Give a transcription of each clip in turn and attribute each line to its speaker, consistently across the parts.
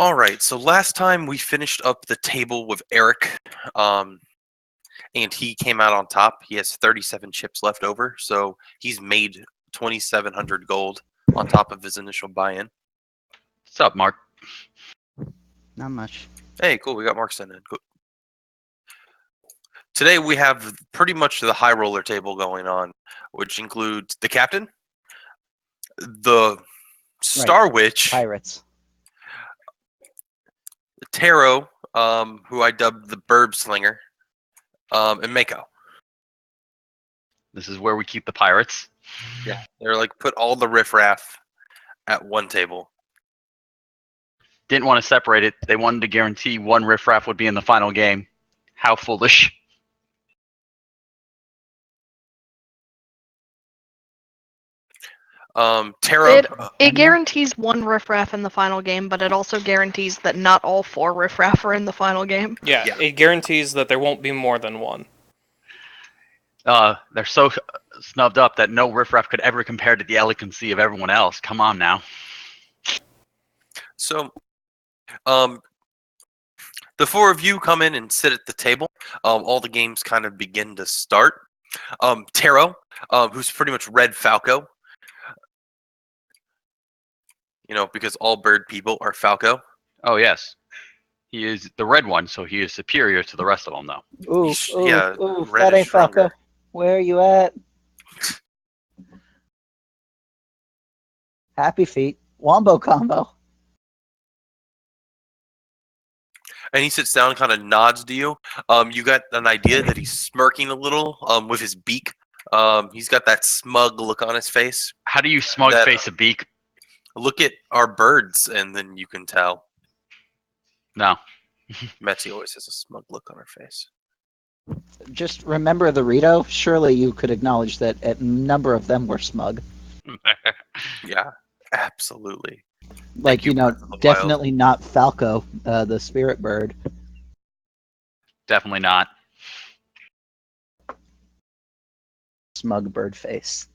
Speaker 1: All right, so last time we finished up the table with Eric, and he came out on top. He has 37 chips left over, so he's made 2,700 gold on top of his initial buy-in.
Speaker 2: What's up, Mark?
Speaker 3: Not much.
Speaker 1: Hey, cool, we got Mark sent in. Cool. Today we have pretty much the high roller table going on, which includes the captain, the Star Witch,
Speaker 3: Pirates.
Speaker 1: the Tarot, who I dubbed the Burb Slinger, and Mako.
Speaker 2: This is where we keep the pirates.
Speaker 1: Yeah, they're like put all the riffraff at one table.
Speaker 2: Didn't want to separate it. They wanted to guarantee one riffraff would be in the final game. How foolish.
Speaker 1: Tarot.
Speaker 4: It guarantees one riffraff in the final game, but it also guarantees that not all 4 riffraff are in the final game.
Speaker 5: Yeah, it guarantees that there won't be more than one.
Speaker 2: They're so snubbed up that no riffraff could ever compare to the elegancy of everyone else. Come on now.
Speaker 1: So, the 4 of you come in and sit at the table. All the games kind of begin to start. Tarot, who's pretty much Red Falco. You know, because all bird people are Falco.
Speaker 2: Oh, yes. He is the red one, so he is superior to the rest of them, though.
Speaker 3: Ooh,
Speaker 1: Yeah,
Speaker 3: ooh,
Speaker 1: red
Speaker 3: that
Speaker 1: is
Speaker 3: ain't Falco.
Speaker 1: stronger.
Speaker 3: Where are you at? Happy feet. Wombo combo.
Speaker 1: And he sits down and kind of nods to you. You got an idea that he's smirking a little with his beak. He's got that smug look on his face.
Speaker 2: How do you smug
Speaker 1: That-
Speaker 2: face a beak?
Speaker 1: Look at our birds, and then you can tell.
Speaker 2: No.
Speaker 1: Maceo always has a smug look on her face.
Speaker 3: Just remember the Rito. Surely you could acknowledge that a number of them were smug.
Speaker 1: Yeah, absolutely.
Speaker 3: Like,
Speaker 1: you,
Speaker 3: you know,
Speaker 1: Breath of the Wild.
Speaker 3: definitely not Falco, the spirit bird.
Speaker 2: Definitely not.
Speaker 3: Smug bird face.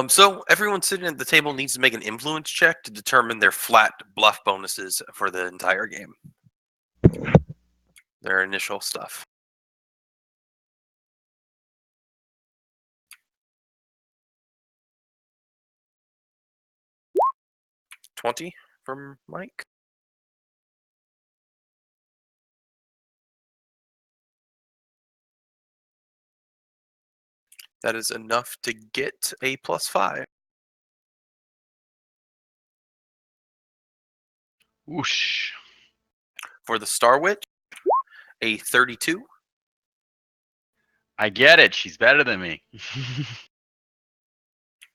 Speaker 1: So everyone sitting at the table needs to make an influence check to determine their flat bluff bonuses for the entire game. Their initial stuff. $20 from Mike. That is enough to get a +5.
Speaker 2: Whoosh.
Speaker 1: For the Star Witch, a 32.
Speaker 2: I get it. She's better than me.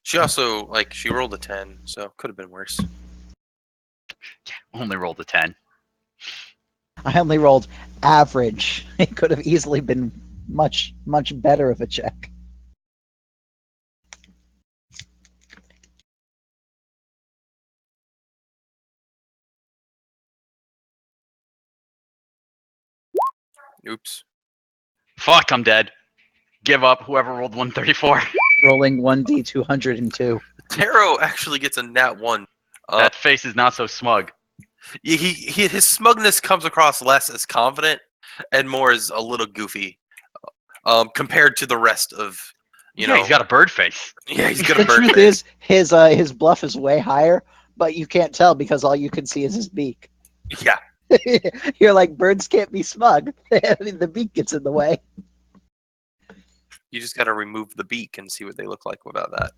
Speaker 1: She also, she rolled a 10, so could have been worse.
Speaker 2: Only rolled a 10.
Speaker 3: I only rolled average. It could have easily been much, much better of a check.
Speaker 1: Oops.
Speaker 2: Fuck, I'm dead. Give up, whoever rolled 134.
Speaker 3: Rolling 1d202.
Speaker 1: Tarot actually gets a nat 1.
Speaker 2: That face is not so smug.
Speaker 1: His smugness comes across less as confident and more as a little goofy, compared to the rest of, you know.
Speaker 2: He's got a bird face.
Speaker 1: Yeah, he's got
Speaker 3: The
Speaker 1: a bird
Speaker 3: truth
Speaker 1: face.
Speaker 3: is, his bluff is way higher, but you can't tell because all you can see is his beak.
Speaker 1: Yeah.
Speaker 3: You're like, birds can't be smug. The beak gets in the way.
Speaker 1: You just got to remove the beak and see what they look like without that.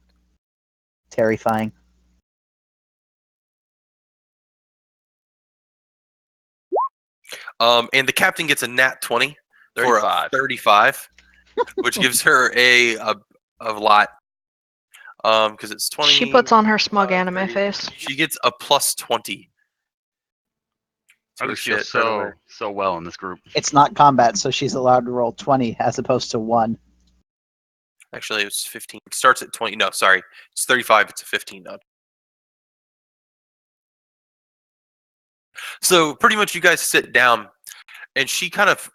Speaker 3: Terrifying.
Speaker 1: And the captain gets a nat 20 for a
Speaker 2: 35.
Speaker 1: 35, which gives her a lot. Because it's 20.
Speaker 4: She puts on her smug
Speaker 1: 30.
Speaker 4: anime face.
Speaker 1: She gets a +20.
Speaker 2: I just feel so well in this group.
Speaker 3: It's not combat, so she's allowed to roll 20 as opposed to 1.
Speaker 1: Actually, it was 15. It starts at 20. No, sorry. It's 35. It's a 15 node. So pretty much you guys sit down, and she kind of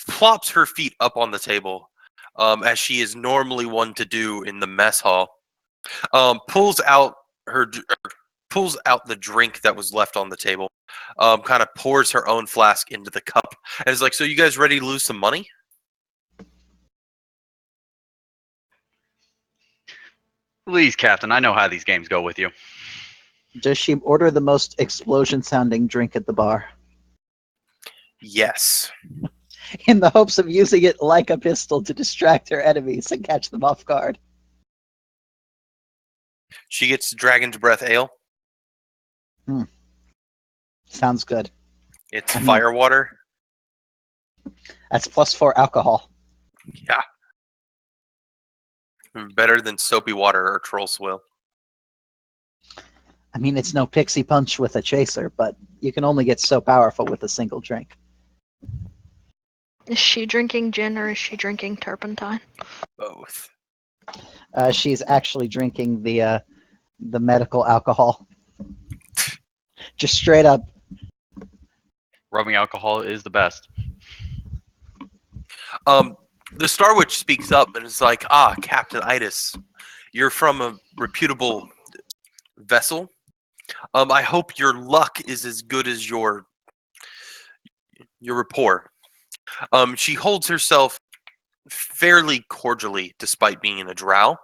Speaker 1: plops her feet up on the table, as she is normally one to do in the mess hall. Pulls pulls out the drink that was left on the table, kind of pours her own flask into the cup, and is like, "So you guys ready to lose some money?"
Speaker 2: Please, Captain, I know how these games go with you.
Speaker 3: Does she order the most explosion-sounding drink at the bar
Speaker 1: Yes.
Speaker 3: in the hopes of using it like a pistol to distract her enemies and catch them off guard?
Speaker 1: She gets Dragon's Breath Ale.
Speaker 3: Sounds good.
Speaker 1: It's
Speaker 3: I mean-
Speaker 1: fire water.
Speaker 3: That's +4 alcohol.
Speaker 1: Yeah. Better than soapy water or troll swill.
Speaker 3: I mean, it's no pixie punch with a chaser, but you can only get so powerful with a single drink.
Speaker 4: Is she drinking gin or is she drinking turpentine?
Speaker 1: Both.
Speaker 3: She's actually drinking the medical alcohol. Just straight up.
Speaker 2: Rubbing alcohol is the best.
Speaker 1: The Star Witch speaks up and is like, "Ah, Captain Itis, you're from a reputable vessel. I hope your luck is as good as your rapport." She holds herself fairly cordially, despite being in a drow.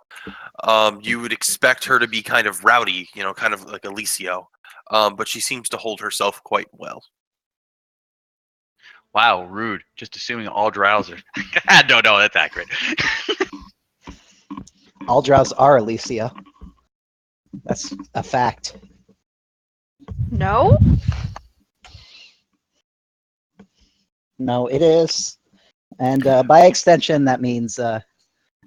Speaker 1: You would expect her to be kind of rowdy, kind of like Alicio, but she seems to hold herself quite well.
Speaker 2: Wow, rude. Just assuming all drows are. No, that's accurate.
Speaker 3: All drows are Alicia. That's a fact.
Speaker 4: No?
Speaker 3: No, it is. And by extension, that means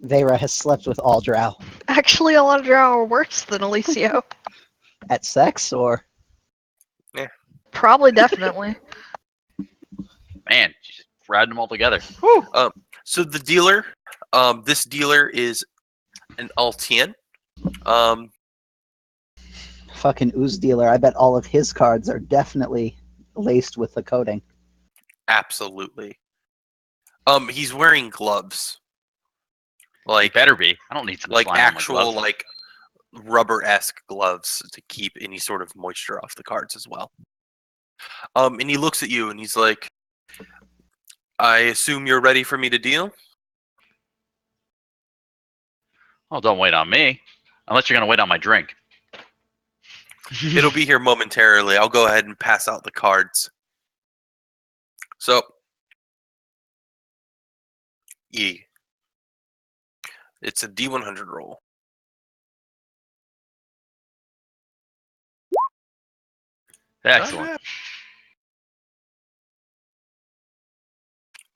Speaker 3: Veyra has slept with all drow.
Speaker 4: Actually, a lot of drow are worse than Alicio.
Speaker 3: At sex, or?
Speaker 4: Probably, definitely.
Speaker 2: Man, she's just riding them all together.
Speaker 1: So the dealer, this dealer is an Altien.
Speaker 3: Fucking ooze dealer. I bet all of his cards are definitely laced with the coating.
Speaker 1: Absolutely. He's wearing gloves.
Speaker 2: He
Speaker 1: Like
Speaker 2: better be. I don't need some
Speaker 1: like
Speaker 2: slime on my
Speaker 1: actual
Speaker 2: gloves.
Speaker 1: like rubber-esque gloves to keep any sort of moisture off the cards as well. And he looks at you and he's like, "I assume you're ready for me to deal?"
Speaker 2: Oh, don't wait on me. Unless you're going to wait on my drink.
Speaker 1: It'll be here momentarily. I'll go ahead and pass out the cards. So, E. It's a D100 roll.
Speaker 2: Excellent.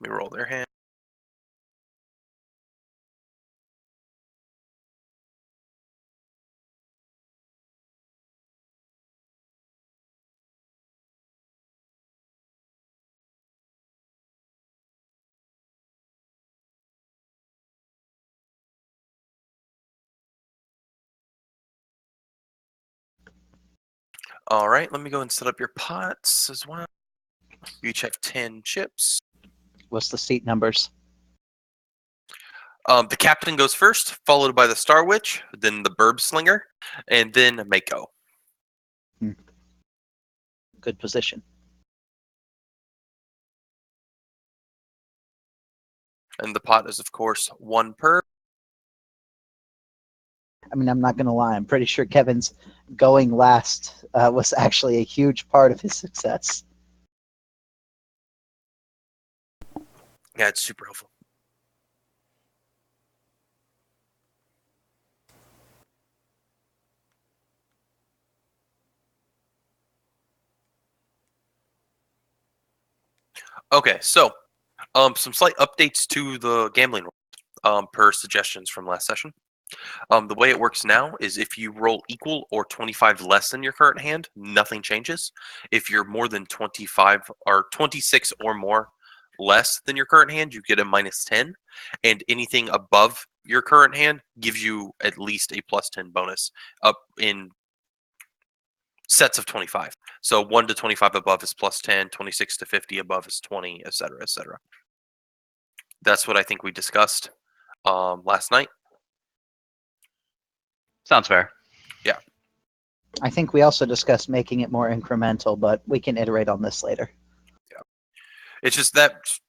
Speaker 1: Let me roll their hand. All right, let me go and set up your pots as well. You each have 10 chips.
Speaker 3: What's the seat numbers?
Speaker 1: The captain goes first, followed by the Star Witch, then the Burb Slinger, and then Mako.
Speaker 3: Good position.
Speaker 1: And the pot is, of course, 1 per.
Speaker 3: I mean, I'm not going to lie. I'm pretty sure Kevin's going last was actually a huge part of his success.
Speaker 1: Yeah, it's super helpful. Okay, so some slight updates to the gambling rules per suggestions from last session. The way it works now is if you roll equal or 25 less than your current hand, nothing changes. If you're more than 25 or 26 or more less than your current hand, you get a -10, and anything above your current hand gives you at least a +10 bonus up in sets of 25. So 1 to 25 above is +10, 26 to 50 above is 20, etc., etc. That's what I think we discussed last night.
Speaker 2: Sounds fair.
Speaker 3: I think we also discussed making it more incremental, but we can iterate on this later.
Speaker 1: It's just that's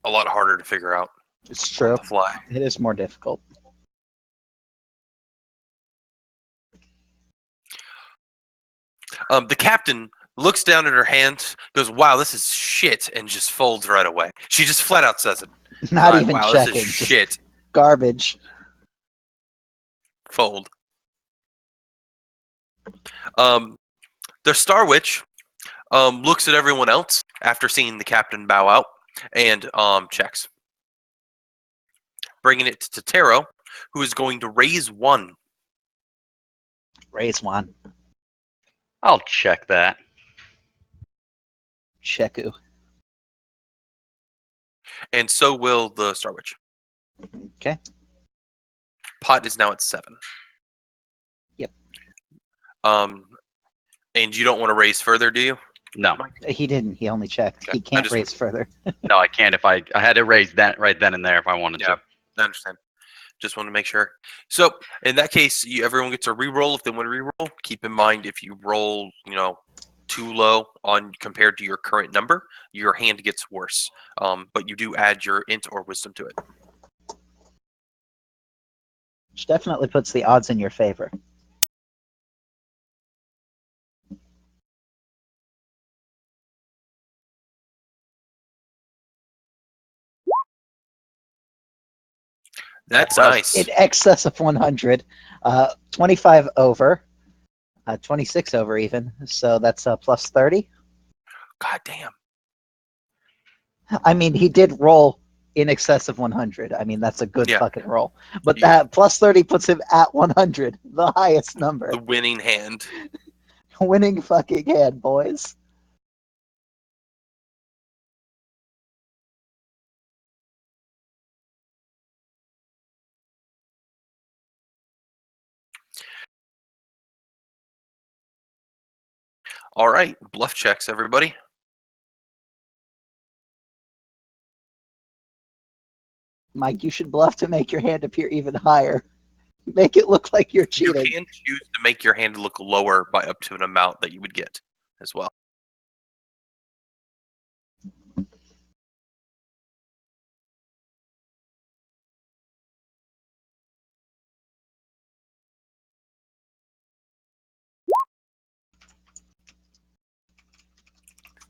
Speaker 1: a lot harder to figure out
Speaker 3: It's
Speaker 1: on
Speaker 3: true.
Speaker 1: the fly.
Speaker 3: It is more difficult.
Speaker 1: The captain looks down at her hand, goes, "Wow, this is shit," and just folds right away. She just flat out says it.
Speaker 3: Not
Speaker 1: Like,
Speaker 3: even
Speaker 1: wow,
Speaker 3: checking.
Speaker 1: this is
Speaker 3: Just
Speaker 1: shit.
Speaker 3: garbage.
Speaker 1: Fold. The Star Witch looks at everyone else after seeing the captain bow out and checks, bringing it to Taro, who is going to raise 1.
Speaker 3: Raise one.
Speaker 2: I'll check that.
Speaker 3: Cheku.
Speaker 1: And so will the Star Witch.
Speaker 3: Okay.
Speaker 1: Pot is now at 7.
Speaker 3: Yep.
Speaker 1: And you don't want to raise further, do you?
Speaker 2: No,
Speaker 3: He didn't. He only checked.
Speaker 1: Okay.
Speaker 3: He can't raise further.
Speaker 2: no, I can't. If I had to raise that right then and there if I wanted
Speaker 1: Yeah.
Speaker 2: to.
Speaker 1: I understand. Just want to make sure. So in that case, everyone gets a reroll if they want to reroll. Keep in mind if you roll, too low on compared to your current number, your hand gets worse. But you do add your int or wisdom to it.
Speaker 3: Which definitely puts the odds in your favor.
Speaker 1: That's
Speaker 2: That does.
Speaker 1: nice.
Speaker 3: In excess of 100. 25 over. 26 over even. So that's plus 30.
Speaker 1: God damn.
Speaker 3: I mean, he did roll in excess of 100. I mean, that's a good
Speaker 1: Yeah.
Speaker 3: fucking roll. But
Speaker 1: Yeah.
Speaker 3: that plus 30 puts him at 100, the highest number.
Speaker 1: The winning hand.
Speaker 3: Winning fucking hand, boys.
Speaker 1: All right. Bluff checks, everybody.
Speaker 3: Mike, you should bluff to make your hand appear even higher. Make it look like you're
Speaker 1: You
Speaker 3: cheating.
Speaker 1: can choose to make your hand look lower by up to an amount that you would get as well.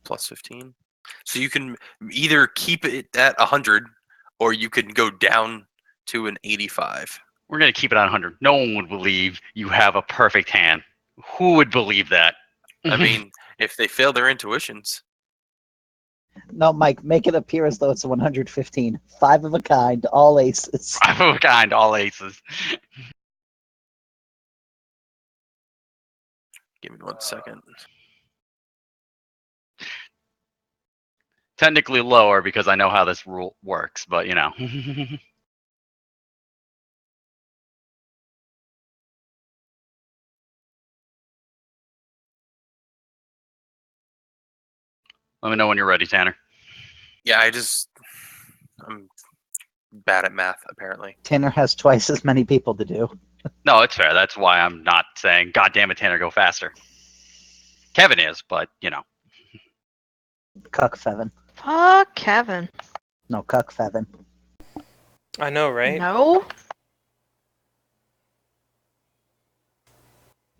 Speaker 1: Plus 15. So you can either keep it at 100 or you can go down to an 85.
Speaker 2: We're going to keep it on 100. No one would believe you have a perfect hand. Who would believe that?
Speaker 1: I mean, if they fail their intuitions.
Speaker 3: No, Mike, make it appear as though it's 115. 5 of a kind, all aces.
Speaker 2: I'm of a kind, all aces.
Speaker 1: Give me 1 second.
Speaker 2: Technically lower because I know how this rule works, but you know. Let me know when you're ready, Tanner.
Speaker 1: Yeah, I'm bad at math, apparently.
Speaker 3: Tanner has twice as many people to do.
Speaker 2: No, it's fair. That's why I'm not saying, God damn it, Tanner, go faster. Kevin is, but you know.
Speaker 3: Cuck Fevin.
Speaker 4: Fuck Kevin.
Speaker 3: No, Cuck Fevin.
Speaker 5: I know, right?
Speaker 4: No.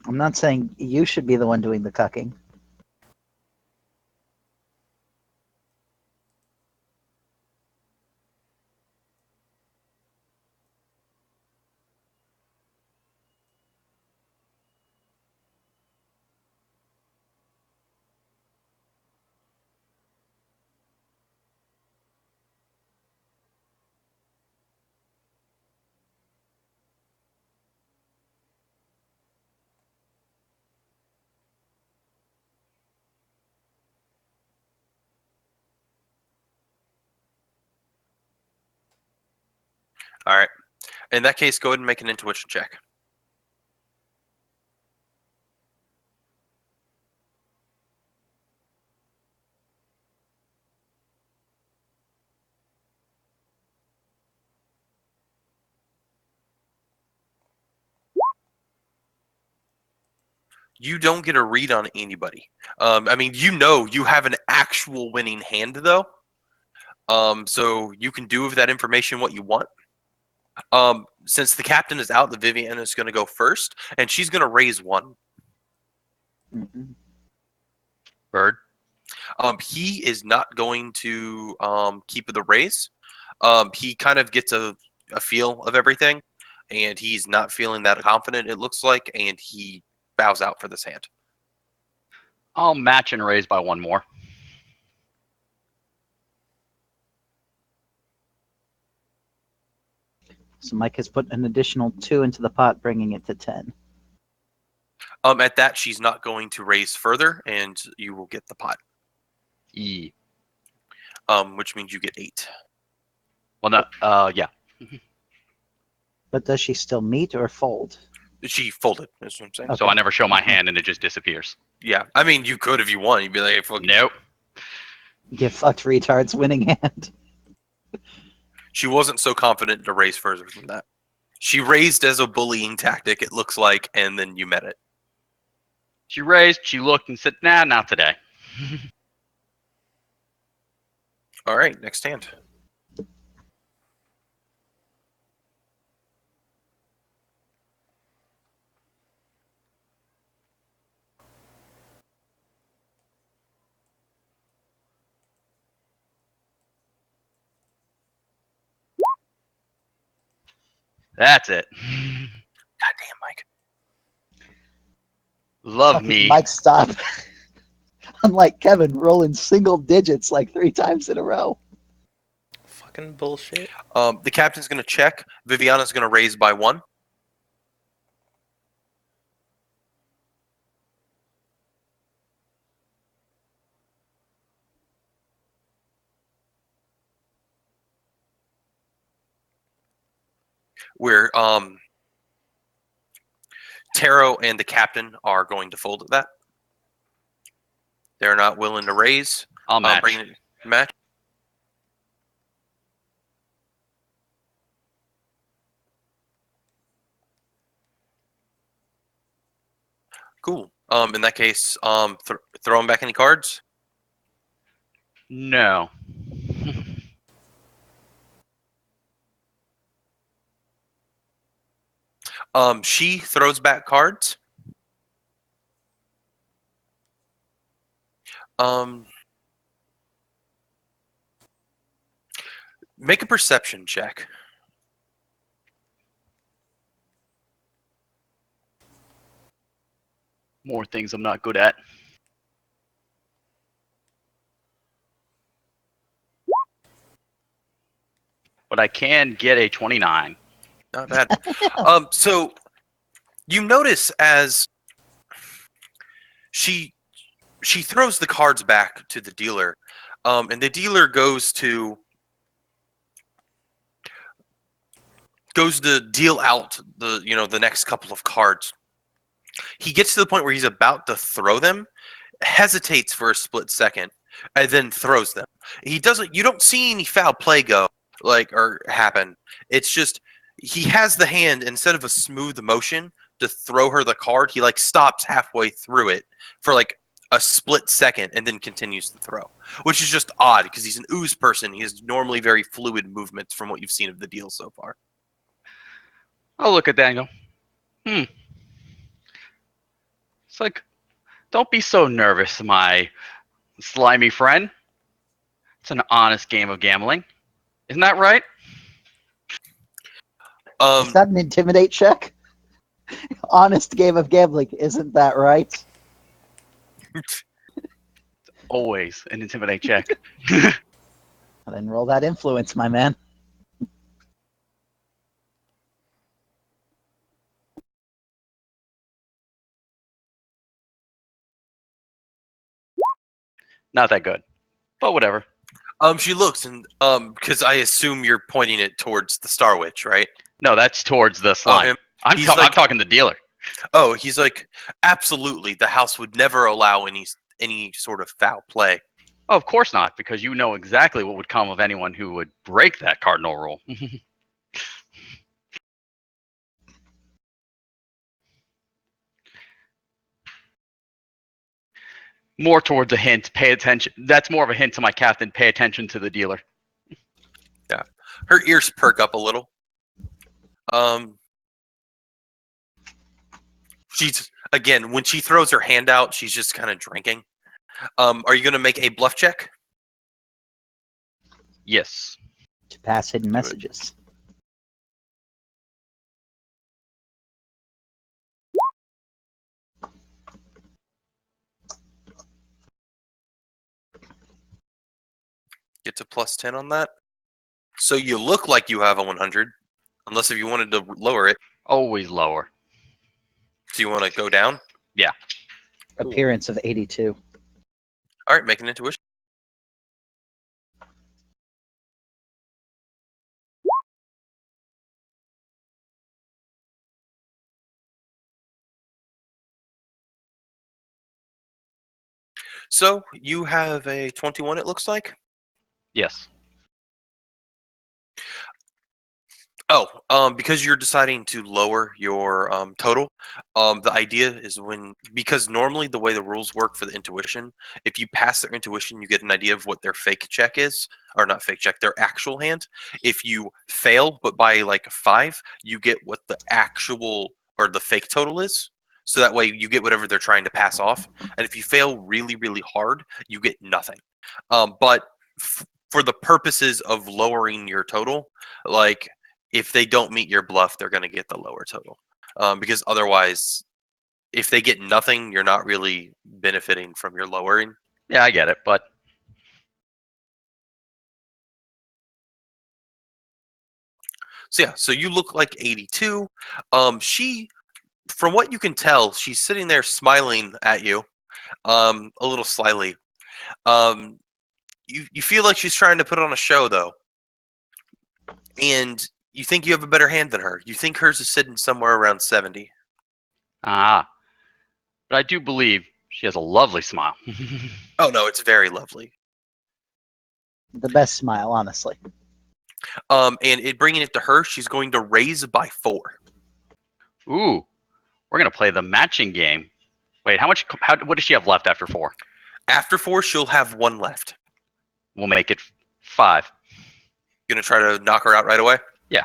Speaker 3: I'm not saying you should be the one doing the cucking.
Speaker 1: All right. In that case, go ahead and make an intuition check. You don't get a read on anybody. I mean, you have an actual winning hand though. So you can do with that information what you want. Since the captain is out, the Viviana is going to go first, and she's going to raise one.
Speaker 3: Mhm.
Speaker 2: Bird.
Speaker 1: He is not going to keep the raise. He kind of gets a feel of everything, and he's not feeling that confident, it looks like, and he bows out for this hand.
Speaker 2: I'll match and raise by one more.
Speaker 3: So Mike has put an additional 2 into the pot, bringing it to 10.
Speaker 1: At that, she's not going to raise further, and you will get the pot.
Speaker 2: E.
Speaker 1: Which means you get 8.
Speaker 2: Well, no. Yeah.
Speaker 3: But does she still meet or fold?
Speaker 1: She folded, is what I'm saying.
Speaker 3: Okay.
Speaker 2: So I never show my hand and it just disappears.
Speaker 1: Yeah, I mean, you could if you want. You'd be like, hey, fuck.
Speaker 2: Nope.
Speaker 3: Give fucked retards winning hand.
Speaker 1: She wasn't so confident to raise further than that. She raised as a bullying tactic, it looks like, and then you met it.
Speaker 2: She raised, she looked and said, nah, not today.
Speaker 1: All right, next hand.
Speaker 2: That's it.
Speaker 1: Goddamn, Mike.
Speaker 2: Love
Speaker 3: Fucking
Speaker 2: me.
Speaker 3: Mike, stop. Unlike Kevin, rolling single digits like 3 times in a row.
Speaker 5: Fucking bullshit.
Speaker 1: The captain's going to check. Viviana's going to raise by 1. Where Taro and the captain are going to fold at that. They're not willing to raise.
Speaker 2: I'll match.
Speaker 1: Bring it match. Cool. In that case, throw him back any cards.
Speaker 2: No.
Speaker 1: She throws back cards. Make a perception check.
Speaker 2: More things I'm not good at. But I can get a 29.
Speaker 1: Not bad. So you notice as she throws the cards back to the dealer, and the dealer goes to deal out the next couple of cards. He gets to the point where he's about to throw them, hesitates for a split second, and then throws them. He doesn't. You don't see any foul play go or happen. It's just he has the hand, instead of a smooth motion to throw her the card, he stops halfway through it for a split second and then continues to throw, which is just odd because he's an ooze person. He has normally very fluid movements from what you've seen of the deal so far.
Speaker 2: I'll look at that and go, It's like, don't be so nervous, my slimy friend. It's an honest game of gambling. Isn't that right?
Speaker 3: Is that an intimidate check? Honest game of gambling, isn't that right?
Speaker 2: Always an intimidate check.
Speaker 3: Well, then roll that influence, my man.
Speaker 2: Not that good, but whatever.
Speaker 1: She looks and because I assume you're pointing it towards the Star Witch, right?
Speaker 2: No, that's towards the slime. I'm talking the dealer.
Speaker 1: Oh, he's like, absolutely. The house would never allow any sort of foul play.
Speaker 2: Oh, of course not, because you know exactly what would come of anyone who would break that cardinal rule. More towards a hint. Pay attention. That's more of a hint to my captain. Pay attention to the dealer.
Speaker 1: Her ears perk up a little. She's again when she throws her hand out, she's just kind of drinking. Are you gonna make a bluff check?
Speaker 2: Yes.
Speaker 3: To pass hidden messages.
Speaker 1: Get to +10 on that. So you look like you have a 100, unless if you wanted to lower it.
Speaker 2: Always lower.
Speaker 1: So you want to go down?
Speaker 3: Appearance of 82.
Speaker 1: All right, make an intuition. So you have a 21, it looks like.
Speaker 2: Yes.
Speaker 1: Oh, because you're deciding to lower your total, the idea is because normally the way the rules work for the intuition, if you pass their intuition, you get an idea of what their fake check is, or not fake check, their actual hand. If you fail, but by like 5, you get what the actual or the fake total is. So that way you get whatever they're trying to pass off. And if you fail really, really hard, you get nothing. But for the purposes of lowering your total, like if they don't meet your bluff, they're going to get the lower total. Because otherwise, if they get nothing, you're not really benefiting from your lowering.
Speaker 2: Yeah, I get it, but
Speaker 1: So yeah, so you look like 82. She, from what you can tell, she's sitting there smiling at you, a little slyly. You feel like she's trying to put on a show though, and you think you have a better hand than her. You think hers is sitting somewhere around 70.
Speaker 2: but I do believe she has a lovely smile.
Speaker 1: Oh no, it's very lovely.
Speaker 3: The best smile, honestly.
Speaker 1: And bringing it to her, she's going to raise by 4.
Speaker 2: Ooh, we're gonna play the matching game. Wait, what does she have left after 4?
Speaker 1: After 4, she'll have 1 left.
Speaker 2: We'll make it 5.
Speaker 1: Gonna try to knock her out right away?
Speaker 2: Yeah.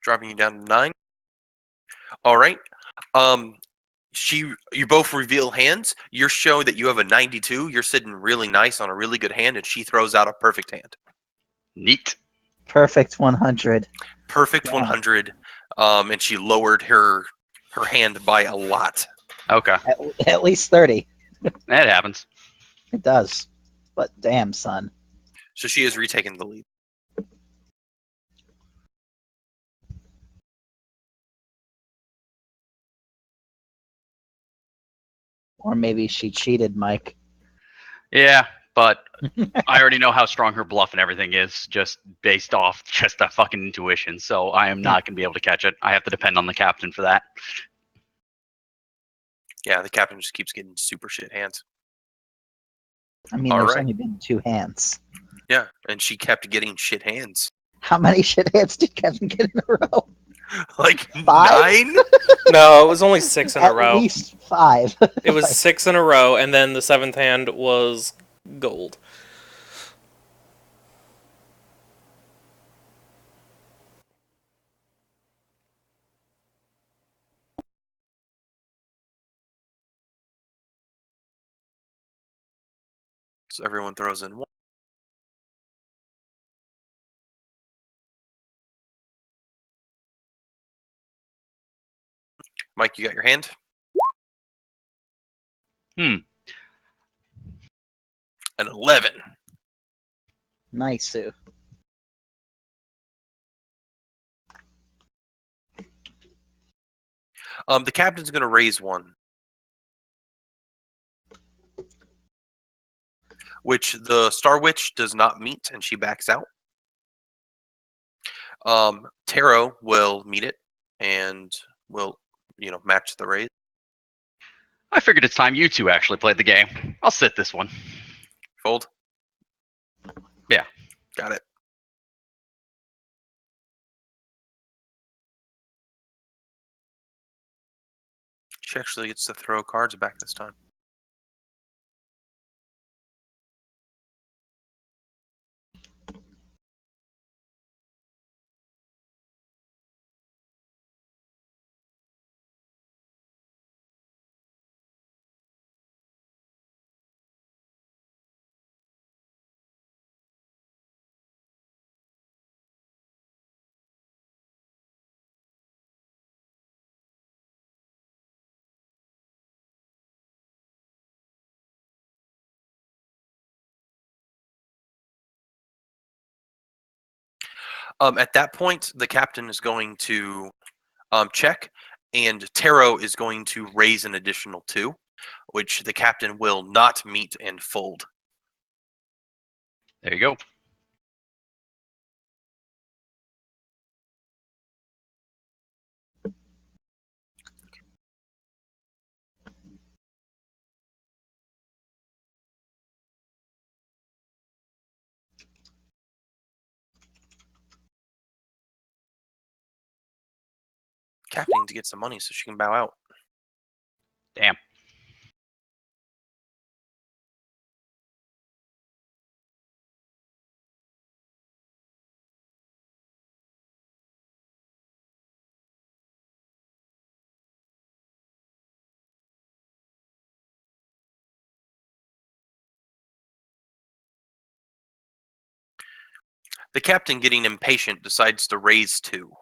Speaker 1: Dropping you down to 9. All right. You both reveal hands. You're showing that you have a 92. You're sitting really nice on a really good hand, and she throws out a perfect hand.
Speaker 2: Neat.
Speaker 3: Perfect 100.
Speaker 1: Perfect
Speaker 3: Wow.
Speaker 1: 100. And she lowered her hand by a lot.
Speaker 2: Okay,
Speaker 3: At least 30.
Speaker 2: that happens.
Speaker 3: It does. But damn, son.
Speaker 1: So she has retaken the lead.
Speaker 3: Or maybe she cheated, Mike.
Speaker 2: Yeah, but I already know how strong her bluff and everything is, just based off just that fucking intuition. So I am not gonna be able to catch it. I have to depend on the captain for that.
Speaker 1: Yeah, the captain just keeps getting super shit hands.
Speaker 3: I mean,
Speaker 1: All
Speaker 3: there's
Speaker 1: right.
Speaker 3: only been 2 hands.
Speaker 1: Yeah, and she kept getting shit hands.
Speaker 3: How many shit hands did Kevin get in a row?
Speaker 1: Like
Speaker 3: 5?
Speaker 1: 9?
Speaker 5: No, it was only 6 in a
Speaker 3: At
Speaker 5: row.
Speaker 3: least 5.
Speaker 5: It was 6 in a row, and then the 7th hand was gold.
Speaker 1: So everyone throws in 1. Mike, you got your hand?
Speaker 2: Hmm.
Speaker 1: An 11.
Speaker 3: Nice, Sue.
Speaker 1: The captain's going to raise 1. Which the Star Witch does not meet, and she backs out. Taro will meet it, and will, match the raise.
Speaker 2: I figured it's time you two actually played the game. I'll sit this one.
Speaker 1: Fold.
Speaker 2: Yeah.
Speaker 1: Got it. She actually gets to throw cards back this time. At that point, the captain is going to check, and Taro is going to raise an additional 2, which the captain will not meet and fold.
Speaker 2: There you go.
Speaker 1: Captain needs to get some money so she can bow out.
Speaker 2: Damn.
Speaker 1: The captain, getting impatient, decides to raise 2.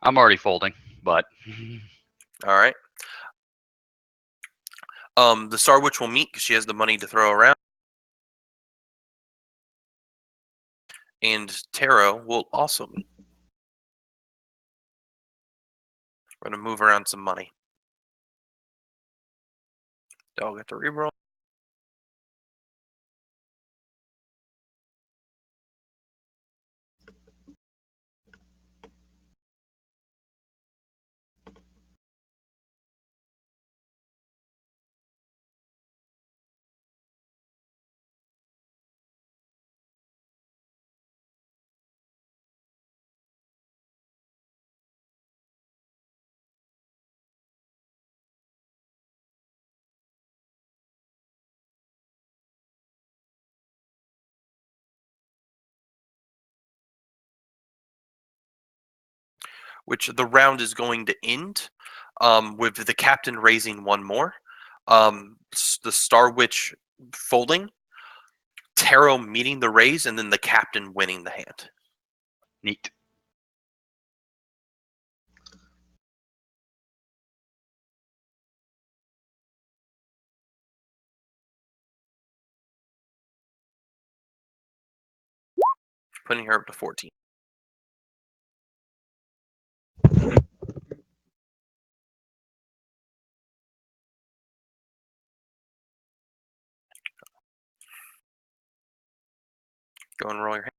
Speaker 2: I'm already folding, but
Speaker 1: All right. The Star Witch will meet because she has the money to throw around. And Taro will also meet. We're going to move around some money. Dog get to reroll. Which the round is going to end with the captain raising 1 more. The Star Witch folding, Taro meeting the raise, and then the captain winning the hand.
Speaker 2: neat.
Speaker 1: Putting her up to 14. Go and roll your hand.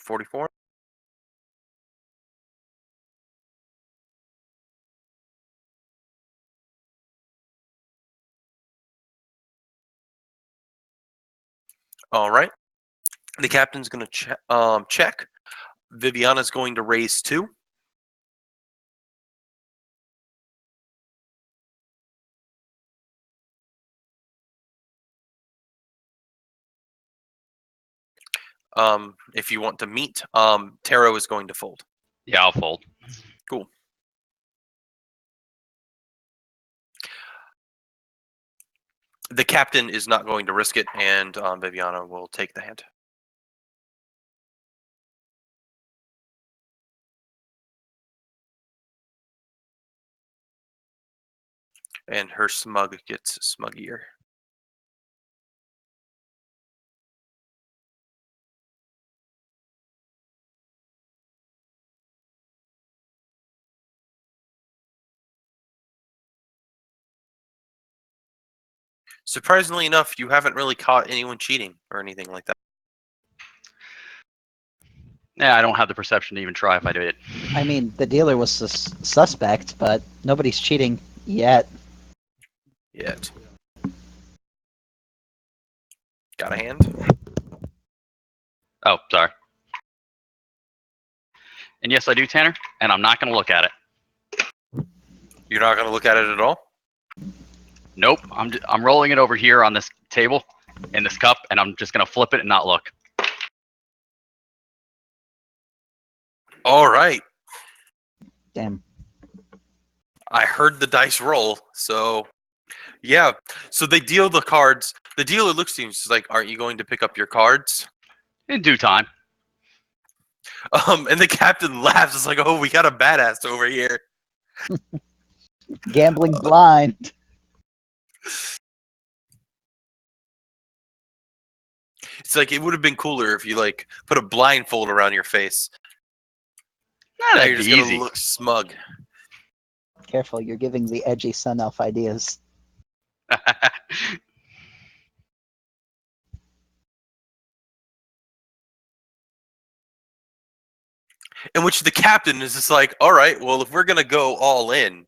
Speaker 1: $44. All right. The captain's going to check. Viviana's going to raise 2. If you want to meet, Taro is going to fold.
Speaker 2: Yeah, I'll fold.
Speaker 1: Cool. The captain is not going to risk it, and Viviana will take the hand. And her smug gets smuggier. Surprisingly enough, you haven't really caught anyone cheating or anything like that.
Speaker 2: Yeah, I don't have the perception to even try if I do it.
Speaker 3: I mean, the dealer was suspect, but nobody's cheating yet.
Speaker 1: Yet. Got a hand?
Speaker 2: Oh, sorry. And yes, I do, Tanner. And I'm not going to look at it.
Speaker 1: You're not going to look at it at all?
Speaker 2: Nope. I'm rolling it over here on this table in this cup, and I'm just going to flip it and not look.
Speaker 1: All right.
Speaker 3: Damn.
Speaker 1: I heard the dice roll, so yeah. So they deal the cards. The dealer looks to you and is like, "Aren't you going to pick up your cards?"
Speaker 2: In due time.
Speaker 1: And the captain laughs. It's like, "Oh, we got a badass over here."
Speaker 3: Gambling blind.
Speaker 1: It's like it would have been cooler if you like put a blindfold around your face. Now
Speaker 2: That'd
Speaker 1: you're
Speaker 2: be
Speaker 1: just
Speaker 2: easy.
Speaker 1: gonna look smug.
Speaker 3: Careful, you're giving the edgy Sun Elf ideas.
Speaker 1: In which the captain is just like, "All right, well, if we're gonna go all in,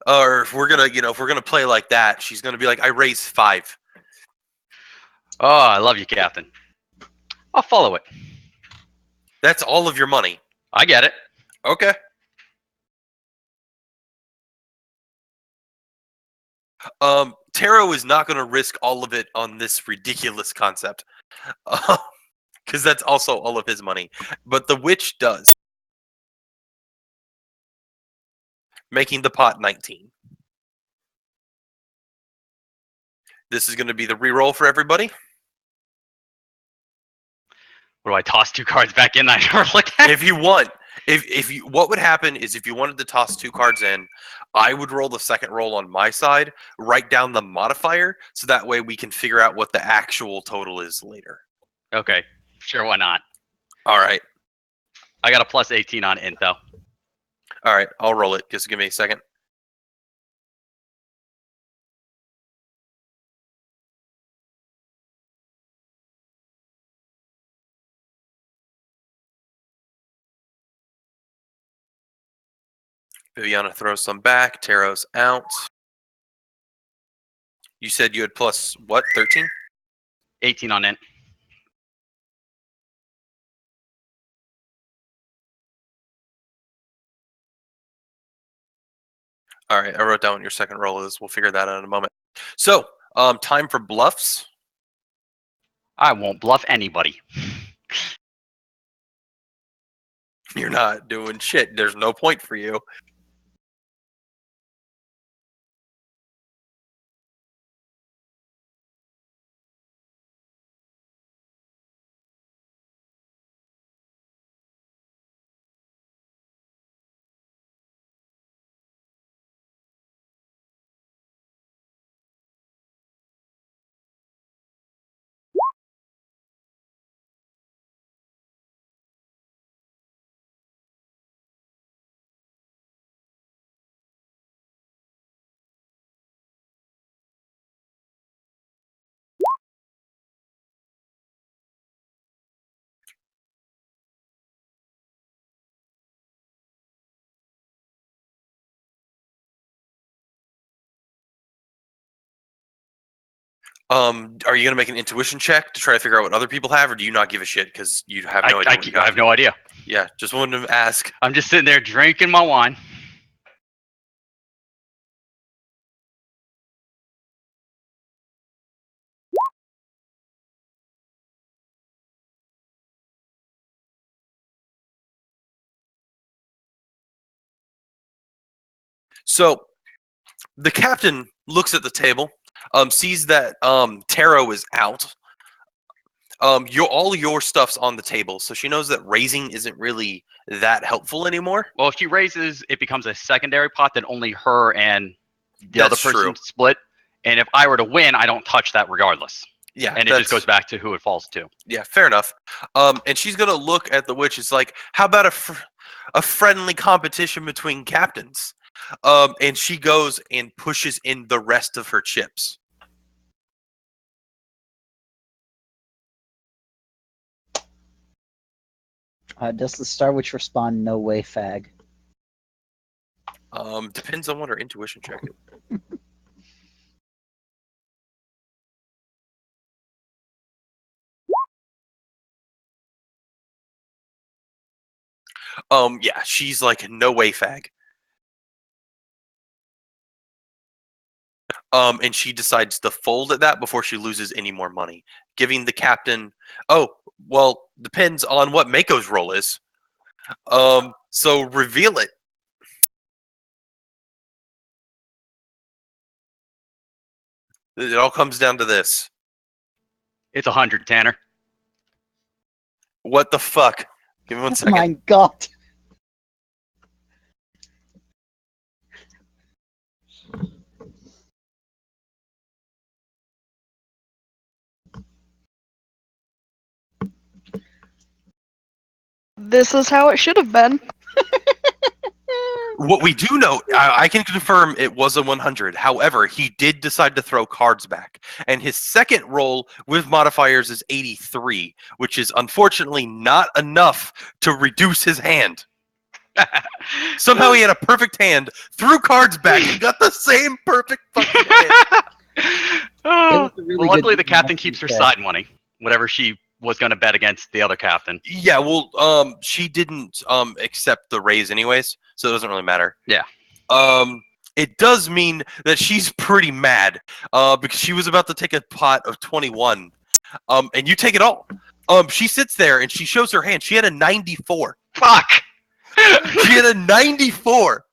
Speaker 1: or if we're gonna, if we're gonna play like that, she's gonna be like, I raise 5."
Speaker 2: Oh, I love you, Captain. I'll follow it.
Speaker 1: That's all of your money.
Speaker 2: I get it.
Speaker 1: Okay. Taro is not going to risk all of it on this ridiculous concept, because that's also all of his money. But the witch does, making the pot 19. This is going to be the reroll for everybody.
Speaker 2: What do I toss 2 cards back in? I never looked at.
Speaker 1: If you want, if you, what would happen is if you wanted to toss 2 cards in, I would roll the second roll on my side, write down the modifier, so that way we can figure out what the actual total is later.
Speaker 2: Okay, sure, why not?
Speaker 1: All right.
Speaker 2: I got a plus 18 on int though.
Speaker 1: All right, I'll roll it. Just give me a second. Viviana throws some back. Taro's out. You said you had plus what? 13?
Speaker 2: 18 on int.
Speaker 1: All right, I wrote down what your second roll is. We'll figure that out in a moment. So, time for bluffs.
Speaker 2: I won't bluff anybody.
Speaker 1: You're not doing shit. There's no point for you. Are you gonna make an intuition check to try to figure out what other people have, or do you not give a shit because you have no idea? What you
Speaker 2: I
Speaker 1: got?
Speaker 2: have no idea.
Speaker 1: Yeah, just wanted to ask.
Speaker 2: I'm just sitting there drinking my wine.
Speaker 1: So, the captain looks at the table, sees that Taro is out. All your stuff's on the table, so she knows that raising isn't really that helpful anymore.
Speaker 2: Well, if she raises, it becomes a secondary pot that only her and the
Speaker 1: That's
Speaker 2: other person
Speaker 1: true.
Speaker 2: split. And if I were to win, I don't touch that regardless.
Speaker 1: Yeah,
Speaker 2: And it just goes back to who it falls to.
Speaker 1: Yeah, fair enough. And she's gonna look at the witch. It's like, how about a friendly competition between captains? And she goes and pushes in the rest of her chips.
Speaker 3: Does the Star Witch respond, "No way, fag"?
Speaker 1: Depends on what her intuition check is. Yeah, she's like, no way, fag. And she decides to fold at that before she loses any more money, giving the captain. Oh, well, depends on what Mako's role is. So reveal it. It all comes down to this.
Speaker 2: It's 100, Tanner.
Speaker 1: What the fuck? Give me 1 second.
Speaker 3: My God.
Speaker 4: This is how it should have been.
Speaker 1: What we do know, I can confirm it was a 100. However, he did decide to throw cards back. And his second roll with modifiers is 83, which is unfortunately not enough to reduce his hand. Somehow he had a perfect hand, threw cards back, and got the same perfect fucking hand.
Speaker 3: was a really
Speaker 2: Well, luckily
Speaker 3: good
Speaker 2: the captain
Speaker 3: match
Speaker 2: keeps her
Speaker 3: there.
Speaker 2: side money, whatever she was going to bet against the other captain.
Speaker 1: Yeah, well, she didn't accept the raise anyways, so it doesn't really matter.
Speaker 2: Yeah.
Speaker 1: It does mean that she's pretty mad, because she was about to take a pot of 21, and you take it all. She sits there and she shows her hand. She had a 94.
Speaker 2: Fuck!
Speaker 1: She had a 94.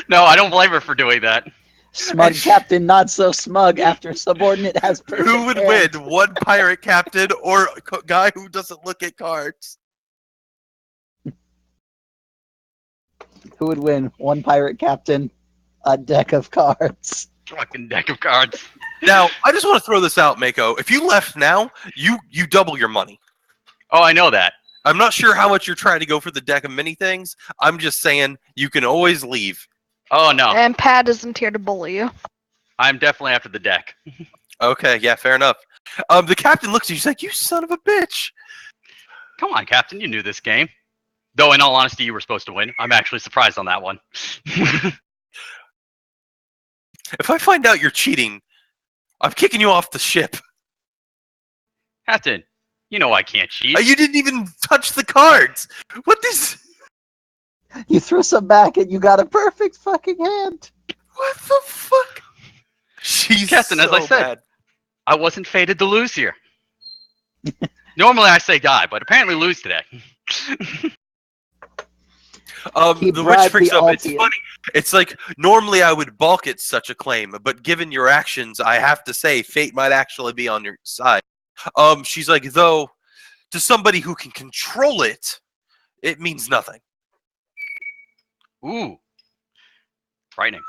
Speaker 2: No, I don't blame her for doing that.
Speaker 3: Smug captain, not so smug after subordinate has perfect
Speaker 1: Who would
Speaker 3: hand.
Speaker 1: win, one pirate captain or a guy who doesn't look at cards?
Speaker 3: Who would win? One pirate captain, a deck of cards.
Speaker 2: Fucking deck of cards.
Speaker 1: Now, I just want to throw this out, Mako. If you left now, you double your money.
Speaker 2: Oh, I know that.
Speaker 1: I'm not sure how much you're trying to go for the deck of many things. I'm just saying you can always leave.
Speaker 2: Oh, no.
Speaker 4: And Pat isn't here to bully you.
Speaker 2: I'm definitely after the deck.
Speaker 1: Okay, yeah, fair enough. The captain looks at you. He's like, "You son of a bitch!"
Speaker 2: Come on, Captain. You knew this game. Though, in all honesty, you were supposed to win. I'm actually surprised on that one.
Speaker 1: If I find out you're cheating, I'm kicking you off the ship.
Speaker 2: Captain, you know I can't cheat.
Speaker 1: You didn't even touch the cards. What this?
Speaker 3: You threw some back and you got a perfect fucking hand.
Speaker 1: What the fuck? She's
Speaker 2: Captain,
Speaker 1: so
Speaker 2: as I said,
Speaker 1: mad.
Speaker 2: I wasn't fated to lose here. Normally I say die, but apparently lose today.
Speaker 3: He
Speaker 1: The witch
Speaker 3: bribed
Speaker 1: freaks
Speaker 3: the
Speaker 1: up. It's
Speaker 3: Altian.
Speaker 1: funny. It's like normally I would balk at such a claim, but given your actions, I have to say fate might actually be on your side. She's like, though, to somebody who can control it, it means nothing.
Speaker 2: Ooh. Frightening.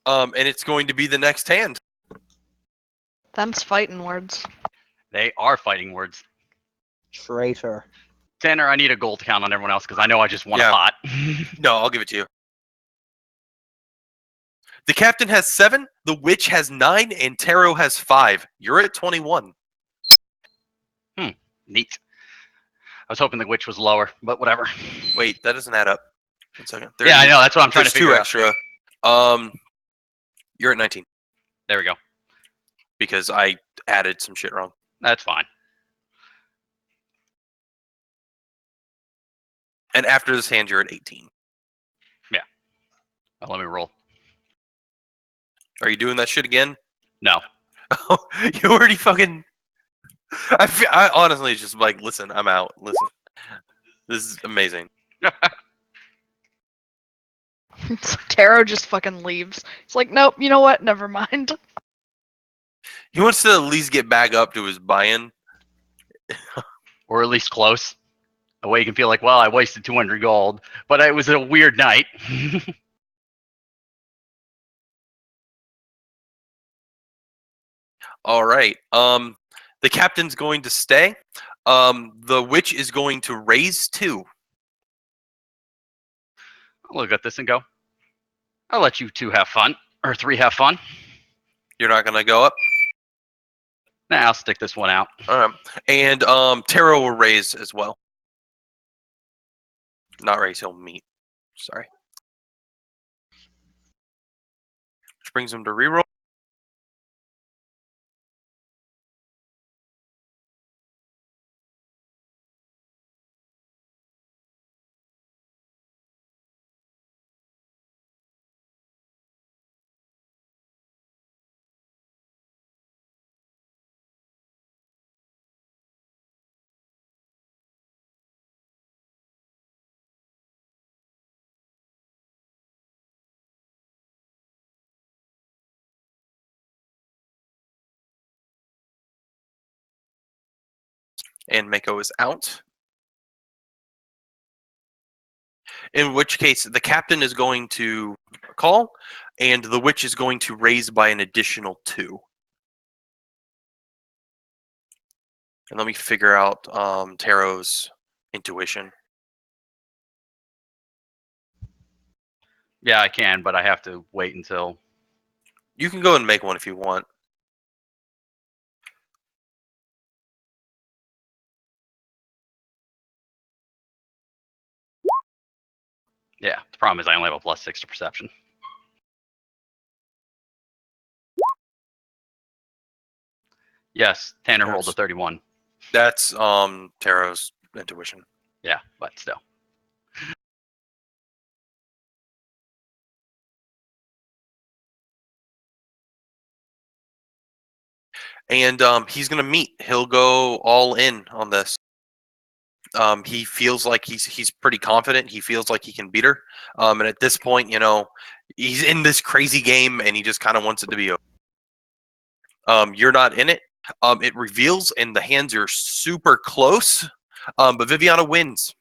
Speaker 1: And it's going to be the next hand.
Speaker 4: Them's fighting words.
Speaker 2: They are fighting words.
Speaker 3: Traitor.
Speaker 2: Tanner, I need a gold count on everyone else because I know I just won a
Speaker 1: Yeah.
Speaker 2: pot.
Speaker 1: No, I'll give it to you. The captain has 7, the witch has 9, and Taro has 5. You're at 21.
Speaker 2: Neat. I was hoping the witch was lower, but whatever.
Speaker 1: Wait, that doesn't add up. 1 second.
Speaker 2: Yeah, I know. That's what I'm trying to
Speaker 1: There's
Speaker 2: figure
Speaker 1: 2
Speaker 2: out.
Speaker 1: extra. You're at 19
Speaker 2: There we go.
Speaker 1: because I added some shit wrong.
Speaker 2: That's fine.
Speaker 1: And after this hand, you're at 18.
Speaker 2: Oh, let me roll.
Speaker 1: Are you doing that shit again?
Speaker 2: No.
Speaker 1: You already fucking. I honestly just like, listen, I'm out. Listen, this is amazing.
Speaker 4: Taro just fucking leaves. It's like, nope, you know what? Never mind.
Speaker 1: He wants to at least get back up to his buy-in.
Speaker 2: Or at least close. A way you can feel like, well, I wasted 200 gold, but it was a weird night.
Speaker 1: All right. The captain's going to stay. The witch is going to raise 2.
Speaker 2: I'll look at this and go, I'll let you 2 have fun. Or 3 have fun.
Speaker 1: You're not gonna go up.
Speaker 2: Nah, I'll stick this one out.
Speaker 1: And Taro will raise as well. Not raise, he'll meet. Sorry. Which brings him to reroll. and Mako is out. In which case, the captain is going to call, and the witch is going to raise by an additional 2. And let me figure out Taro's intuition.
Speaker 2: Yeah, I can, but I have to wait until.
Speaker 1: You can go and make one if you want.
Speaker 2: Yeah, the problem is I only have a +6 to perception. Yes, Tanner rolled a
Speaker 1: Yes.
Speaker 2: 31.
Speaker 1: That's Taro's intuition.
Speaker 2: Yeah, but still.
Speaker 1: And he's gonna meet. He'll go all in on this. He feels like he's pretty confident. He feels like he can beat her. And at this point, he's in this crazy game, and he just kind of wants it to be over. You're not in it. It reveals, and the hands are super close. But Viviana wins.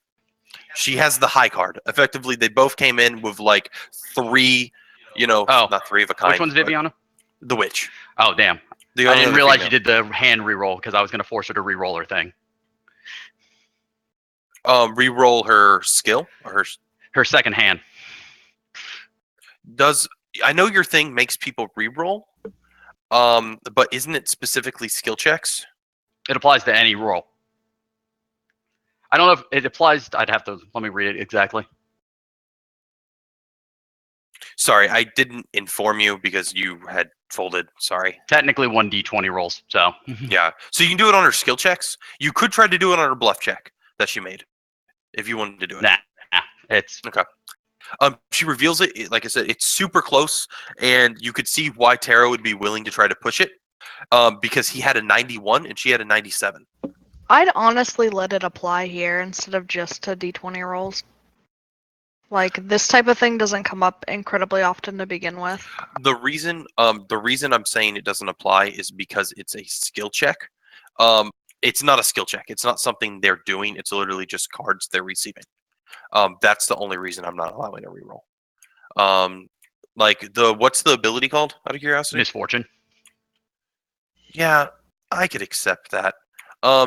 Speaker 1: She has the high card. Effectively, they both came in with like 3, not 3 of a kind.
Speaker 2: Which one's
Speaker 1: but
Speaker 2: Viviana?
Speaker 1: The witch.
Speaker 2: Oh, damn.
Speaker 1: The
Speaker 2: I
Speaker 1: only
Speaker 2: didn't
Speaker 1: other
Speaker 2: realize
Speaker 1: female.
Speaker 2: you did the hand reroll because I was going to force her to reroll her thing.
Speaker 1: Reroll her skill or
Speaker 2: Her second hand.
Speaker 1: I know your thing makes people reroll, but isn't it specifically skill checks?
Speaker 2: It applies to any roll. I don't know if it applies. I'd have to let me read it exactly.
Speaker 1: Sorry, I didn't inform you because you had folded. Sorry.
Speaker 2: Technically 1d20 rolls. So
Speaker 1: Yeah. So you can do it on her skill checks. You could try to do it on her bluff check that she made, if you wanted to do it.
Speaker 2: nah, it's
Speaker 1: Okay. She reveals it. Like I said, it's super close, and you could see why Taro would be willing to try to push it, because he had a 91 and she had a 97.
Speaker 4: I'd honestly let it apply here instead of just to d20 rolls. Like, this type of thing doesn't come up incredibly often to begin with.
Speaker 1: The reason I'm saying it doesn't apply is because it's a skill check. It's not a skill check. It's not something they're doing. It's literally just cards they're receiving. That's the only reason I'm not allowing a reroll. What's the ability called? Out of curiosity.
Speaker 2: misfortune.
Speaker 1: Yeah, I could accept that.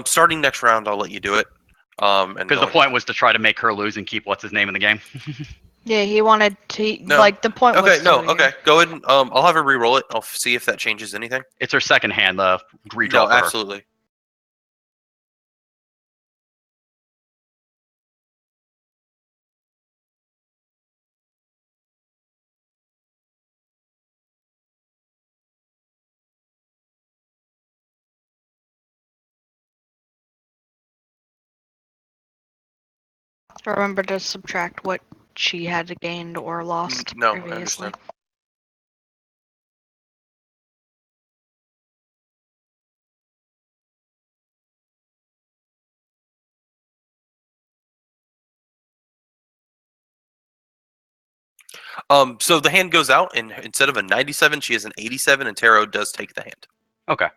Speaker 1: Starting next round, I'll let you do it.
Speaker 2: Because the point was to try to make her lose and keep what's his name in the game.
Speaker 4: Yeah, he wanted to,
Speaker 1: No.
Speaker 4: like, the point was
Speaker 1: Okay, no,
Speaker 4: to-
Speaker 1: okay. Go ahead and I'll have her re-roll it. I'll see if that changes anything.
Speaker 2: It's her second hand, the redraw
Speaker 1: No,
Speaker 2: for her.
Speaker 1: absolutely.
Speaker 4: Remember to subtract what she had gained or lost
Speaker 1: No, I
Speaker 4: previously.
Speaker 1: understand. So the hand goes out, and instead of a 97, she has an 87, and Tarot does take the hand.
Speaker 2: Okay.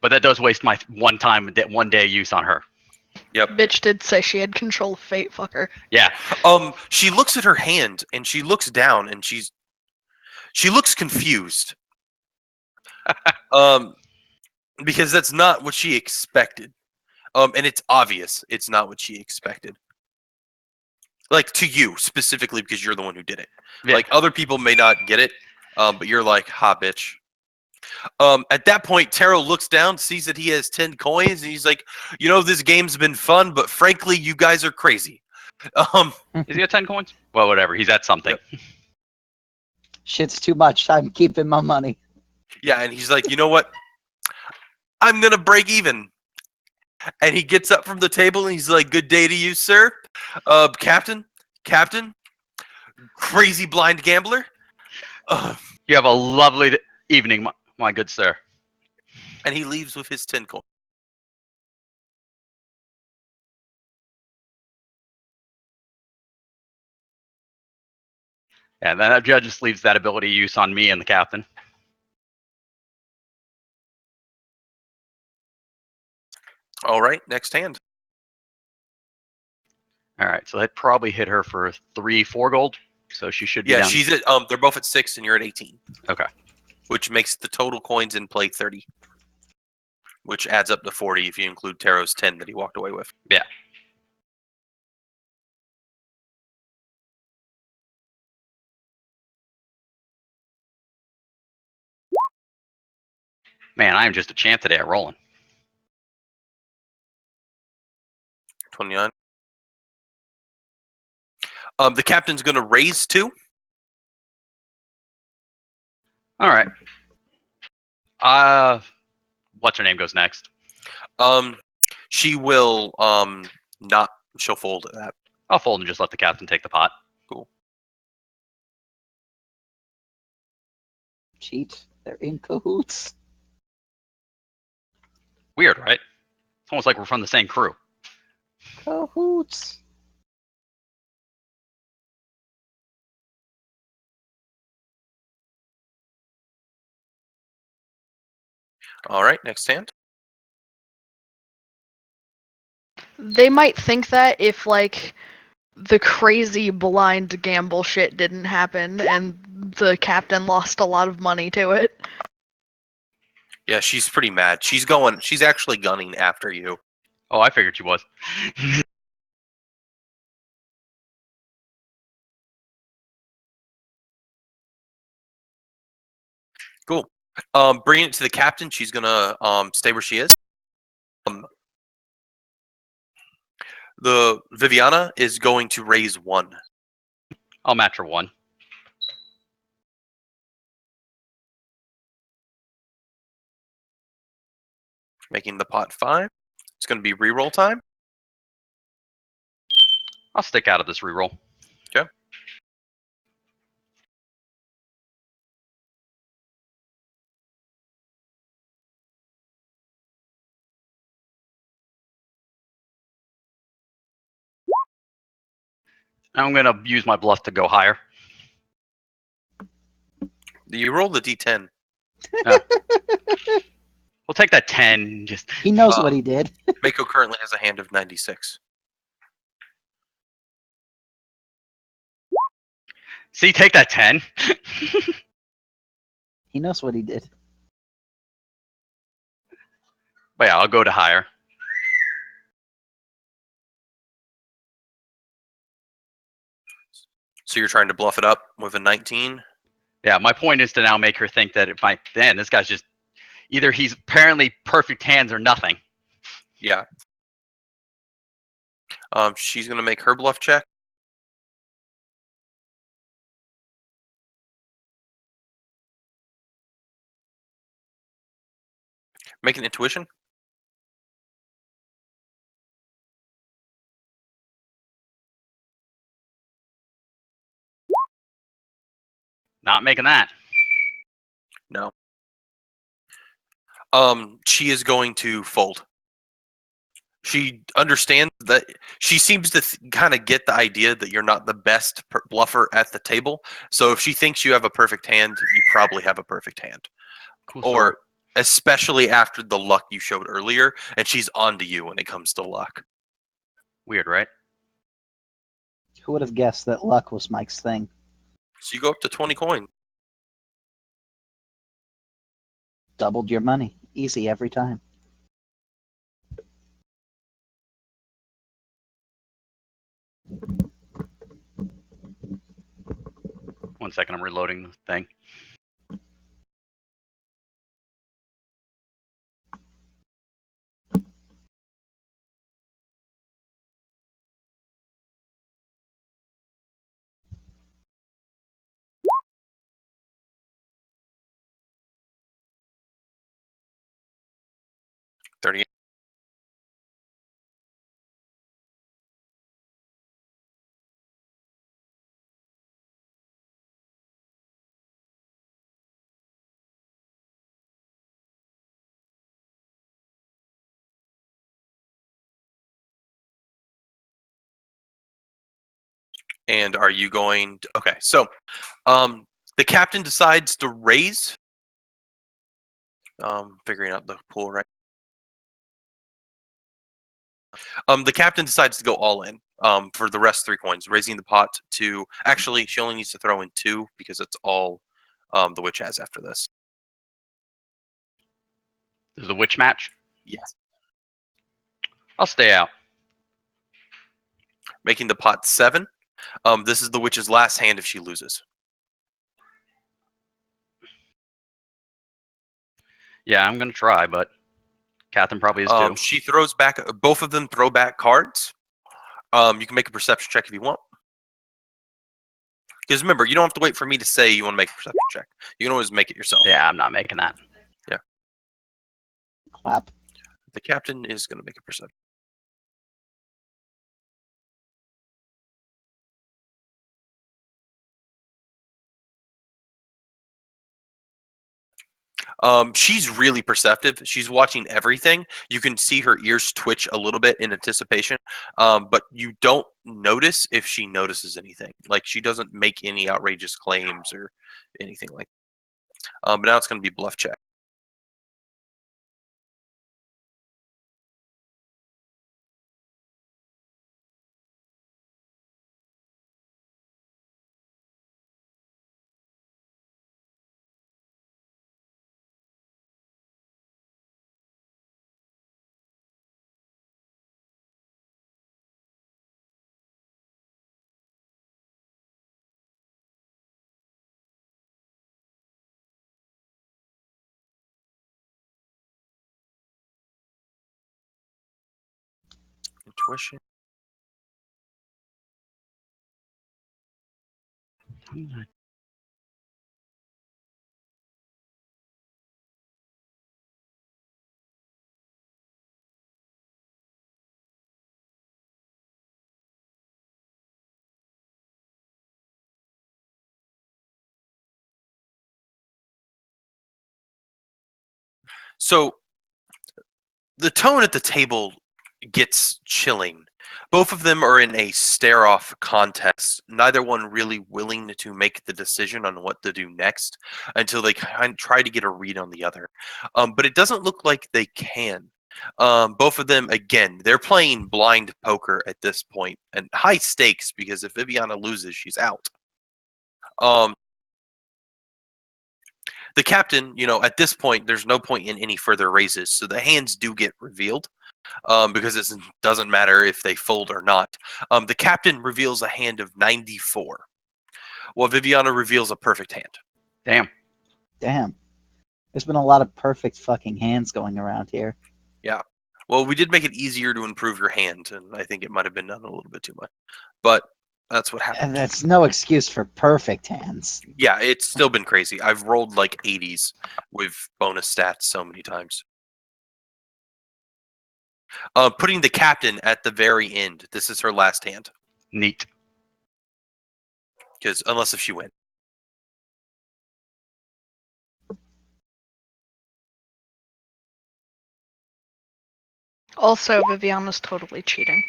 Speaker 2: But that does waste my one day use on her.
Speaker 1: Yep.
Speaker 4: Bitch did say she had control of fate, fucker.
Speaker 2: Yeah.
Speaker 1: She looks at her hand, and she looks down, and she looks confused. Because that's not what she expected. And it's obvious it's not what she expected. Like, to you specifically, because you're the one who did it.
Speaker 2: Yeah.
Speaker 1: Like, other people may not get it, but you're like, ha, bitch. At that point, Taro looks down, sees that he has 10 coins, and he's like, this game's been fun, but frankly, you guys are crazy.
Speaker 2: Is he at 10 coins? Well, whatever. He's at something.
Speaker 1: Yep.
Speaker 3: Shit's too much. I'm keeping my money.
Speaker 1: Yeah, and he's like, you know what? I'm going to break even. And he gets up from the table, and he's like, good day to you, sir. Captain, crazy blind gambler.
Speaker 2: You have a lovely evening, my good sir.
Speaker 1: And he leaves with his 10 coins.
Speaker 2: And then that judge just leaves that ability use on me and the captain.
Speaker 1: All right, next hand.
Speaker 2: All right, so that probably hit her for 4 gold. So she should be
Speaker 1: Yeah,
Speaker 2: down.
Speaker 1: she's at. They're both at 6, and you're at 18.
Speaker 2: Okay.
Speaker 1: Which makes the total coins in play 30. Which adds up to 40 if you include Taro's 10 that he walked away with.
Speaker 2: Yeah. Man, I am just a champ today at rolling.
Speaker 1: 29. The captain's going to raise 2.
Speaker 2: All right. What's her name goes next?
Speaker 1: She will not. She'll fold at that.
Speaker 2: I'll fold and just let the captain take the pot.
Speaker 3: Cheat. They're in cahoots.
Speaker 2: Weird, right? It's almost like we're from the same crew.
Speaker 3: Cahoots.
Speaker 1: All right, next hand.
Speaker 4: They might think that if like the crazy blind gamble shit didn't happen and the captain lost a lot of money to it.
Speaker 1: Yeah, she's pretty mad. She's actually gunning after you.
Speaker 2: Oh, I figured she was.
Speaker 1: Cool. Bringing it to the captain. She's gonna stay where she is. The Viviana is going to raise 1.
Speaker 2: I'll match her 1.
Speaker 1: Making the pot 5. It's going to be reroll time.
Speaker 2: I'll stick out of this reroll.
Speaker 1: Okay.
Speaker 2: I'm going to use my bluff to go higher.
Speaker 1: You roll the d10.
Speaker 2: We'll take that 10. Just
Speaker 3: He knows what he did.
Speaker 1: Mako currently has a hand of 96.
Speaker 2: see, take that 10.
Speaker 3: He knows what he did.
Speaker 2: But yeah, I'll go to higher.
Speaker 1: So you're trying to bluff it up with a 19.
Speaker 2: Yeah, my point is to now make her think that if I then this guy's just either he's apparently perfect hands or nothing.
Speaker 1: Yeah. She's going to make her bluff check. Make an intuition.
Speaker 2: Not making that.
Speaker 1: No. She is going to fold. She understands that. She seems to kind of get the idea that you're not the best bluffer at the table. So if she thinks you have a perfect hand, you probably have a perfect hand.
Speaker 2: Cool.
Speaker 1: Or especially after the luck you showed earlier, and she's onto you when it comes to luck.
Speaker 2: Weird, right?
Speaker 3: Who would have guessed that luck was Mike's thing?
Speaker 1: So you go up to 20 coins.
Speaker 3: Doubled your money. Easy every time.
Speaker 2: One second, I'm reloading the thing.
Speaker 1: $38. And are you going to, okay, so the captain decides to raise. Figuring out the pool right. The captain decides to go all in for the rest 3 coins, raising the pot to. Actually, she only needs to throw in 2 because that's all the witch has after this.
Speaker 2: This is a witch match.
Speaker 1: Yes.
Speaker 2: I'll stay out.
Speaker 1: Making the pot 7. This is the witch's last hand if she loses.
Speaker 2: Yeah, I'm gonna try, but Catherine probably is too.
Speaker 1: She throws back. Both of them throw back cards. You can make a perception check if you want. Because remember, you don't have to wait for me to say you want to make a perception check. You can always make it yourself.
Speaker 2: Yeah, I'm not making that.
Speaker 3: Clap.
Speaker 1: The captain is going to make a perception. She's really perceptive. She's watching everything. You can see her ears twitch a little bit in anticipation, but you don't notice if she notices anything. Like, she doesn't make any outrageous claims or anything like that. But now it's going to be bluff check. Intuition. So the tone at the table gets chilling. Both of them are in a stare-off contest, neither one really willing to make the decision on what to do next until they kind of try to get a read on the other. But it doesn't look like they can. Both of them, again, they're playing blind poker at this point, and high stakes because if Viviana loses, she's out. The captain, at this point, there's no point in any further raises, so the hands do get revealed. Because it doesn't matter if they fold or not. The captain reveals a hand of 94, while Viviana reveals a perfect hand.
Speaker 2: Damn.
Speaker 3: Damn. There's been a lot of perfect fucking hands going around here.
Speaker 1: Yeah. Well, we did make it easier to improve your hand, and I think it might have been done a little bit too much. But that's what happened.
Speaker 3: And that's no excuse for perfect hands.
Speaker 1: Yeah, it's still been crazy. I've rolled like 80s with bonus stats so many times. Putting the captain at the very end. This is her last hand.
Speaker 2: Neat.
Speaker 1: Because unless if she wins.
Speaker 4: Also, Viviana's totally cheating.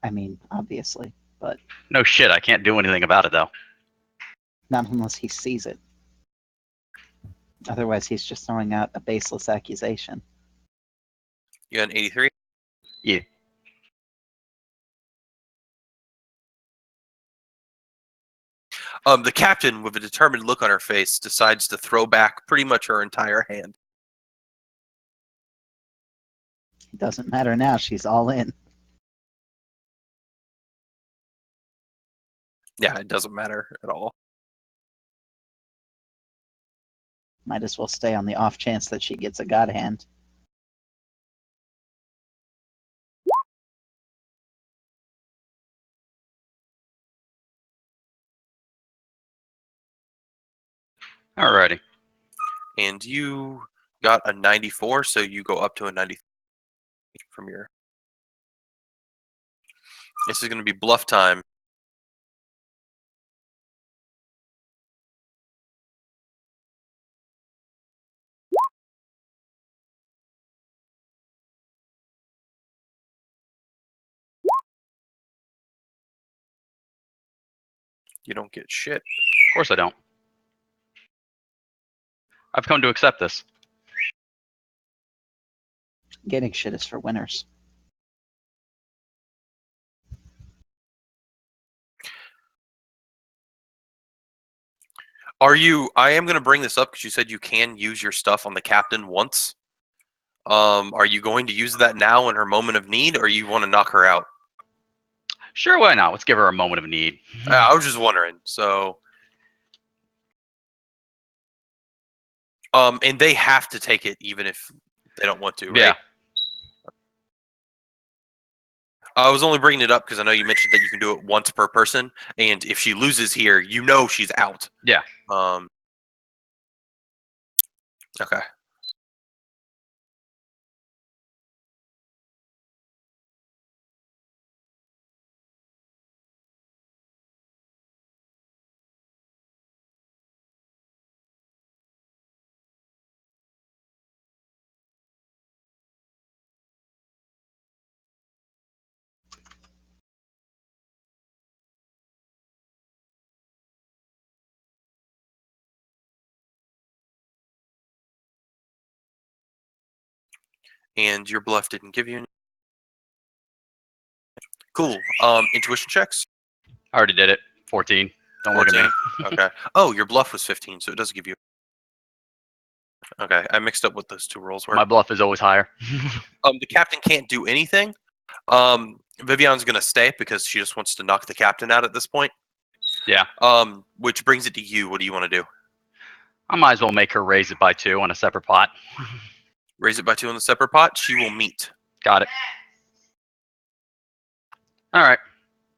Speaker 3: I mean, obviously, but
Speaker 2: No shit, I can't do anything about it though.
Speaker 3: not unless he sees it. Otherwise, he's just throwing out a baseless accusation.
Speaker 1: You got an 83?
Speaker 2: Yeah.
Speaker 1: The captain, with a determined look on her face, decides to throw back pretty much her entire hand.
Speaker 3: It doesn't matter now. She's all in.
Speaker 1: Yeah, it doesn't matter at all.
Speaker 3: Might as well stay on the off chance that she gets a god hand.
Speaker 2: Alrighty.
Speaker 1: And you got a 94, so you go up to a 93 from your. This is going to be bluff time. You don't get shit.
Speaker 2: Of course I don't. I've come to accept this.
Speaker 3: Getting shit is for winners.
Speaker 1: Are you? I am going to bring this up because you said you can use your stuff on the captain once. Are you going to use that now in her moment of need, or you want to knock her out?
Speaker 2: Sure, why not? Let's give her a moment of need.
Speaker 1: I was just wondering. So, and they have to take it even if they don't want to, right?
Speaker 2: Yeah.
Speaker 1: I was only bringing it up because I know you mentioned that you can do it once per person, and if she loses here, you know she's out.
Speaker 2: Yeah.
Speaker 1: Okay. And your bluff didn't give you any. Cool. Intuition checks.
Speaker 2: I already did it. 14. Don't look at me.
Speaker 1: 14? Okay. Oh, your bluff was 15, so it doesn't give you. Okay, I mixed up what those two rolls were.
Speaker 2: My bluff is always higher.
Speaker 1: The captain can't do anything. Vivian's gonna stay because she just wants to knock the captain out at this point.
Speaker 2: Yeah.
Speaker 1: Which brings it to you. What do you want to do?
Speaker 2: I might as well make her raise it by 2 on a separate pot.
Speaker 1: Raise it by 2 on the separate pot. She will meet.
Speaker 2: Got it. All right.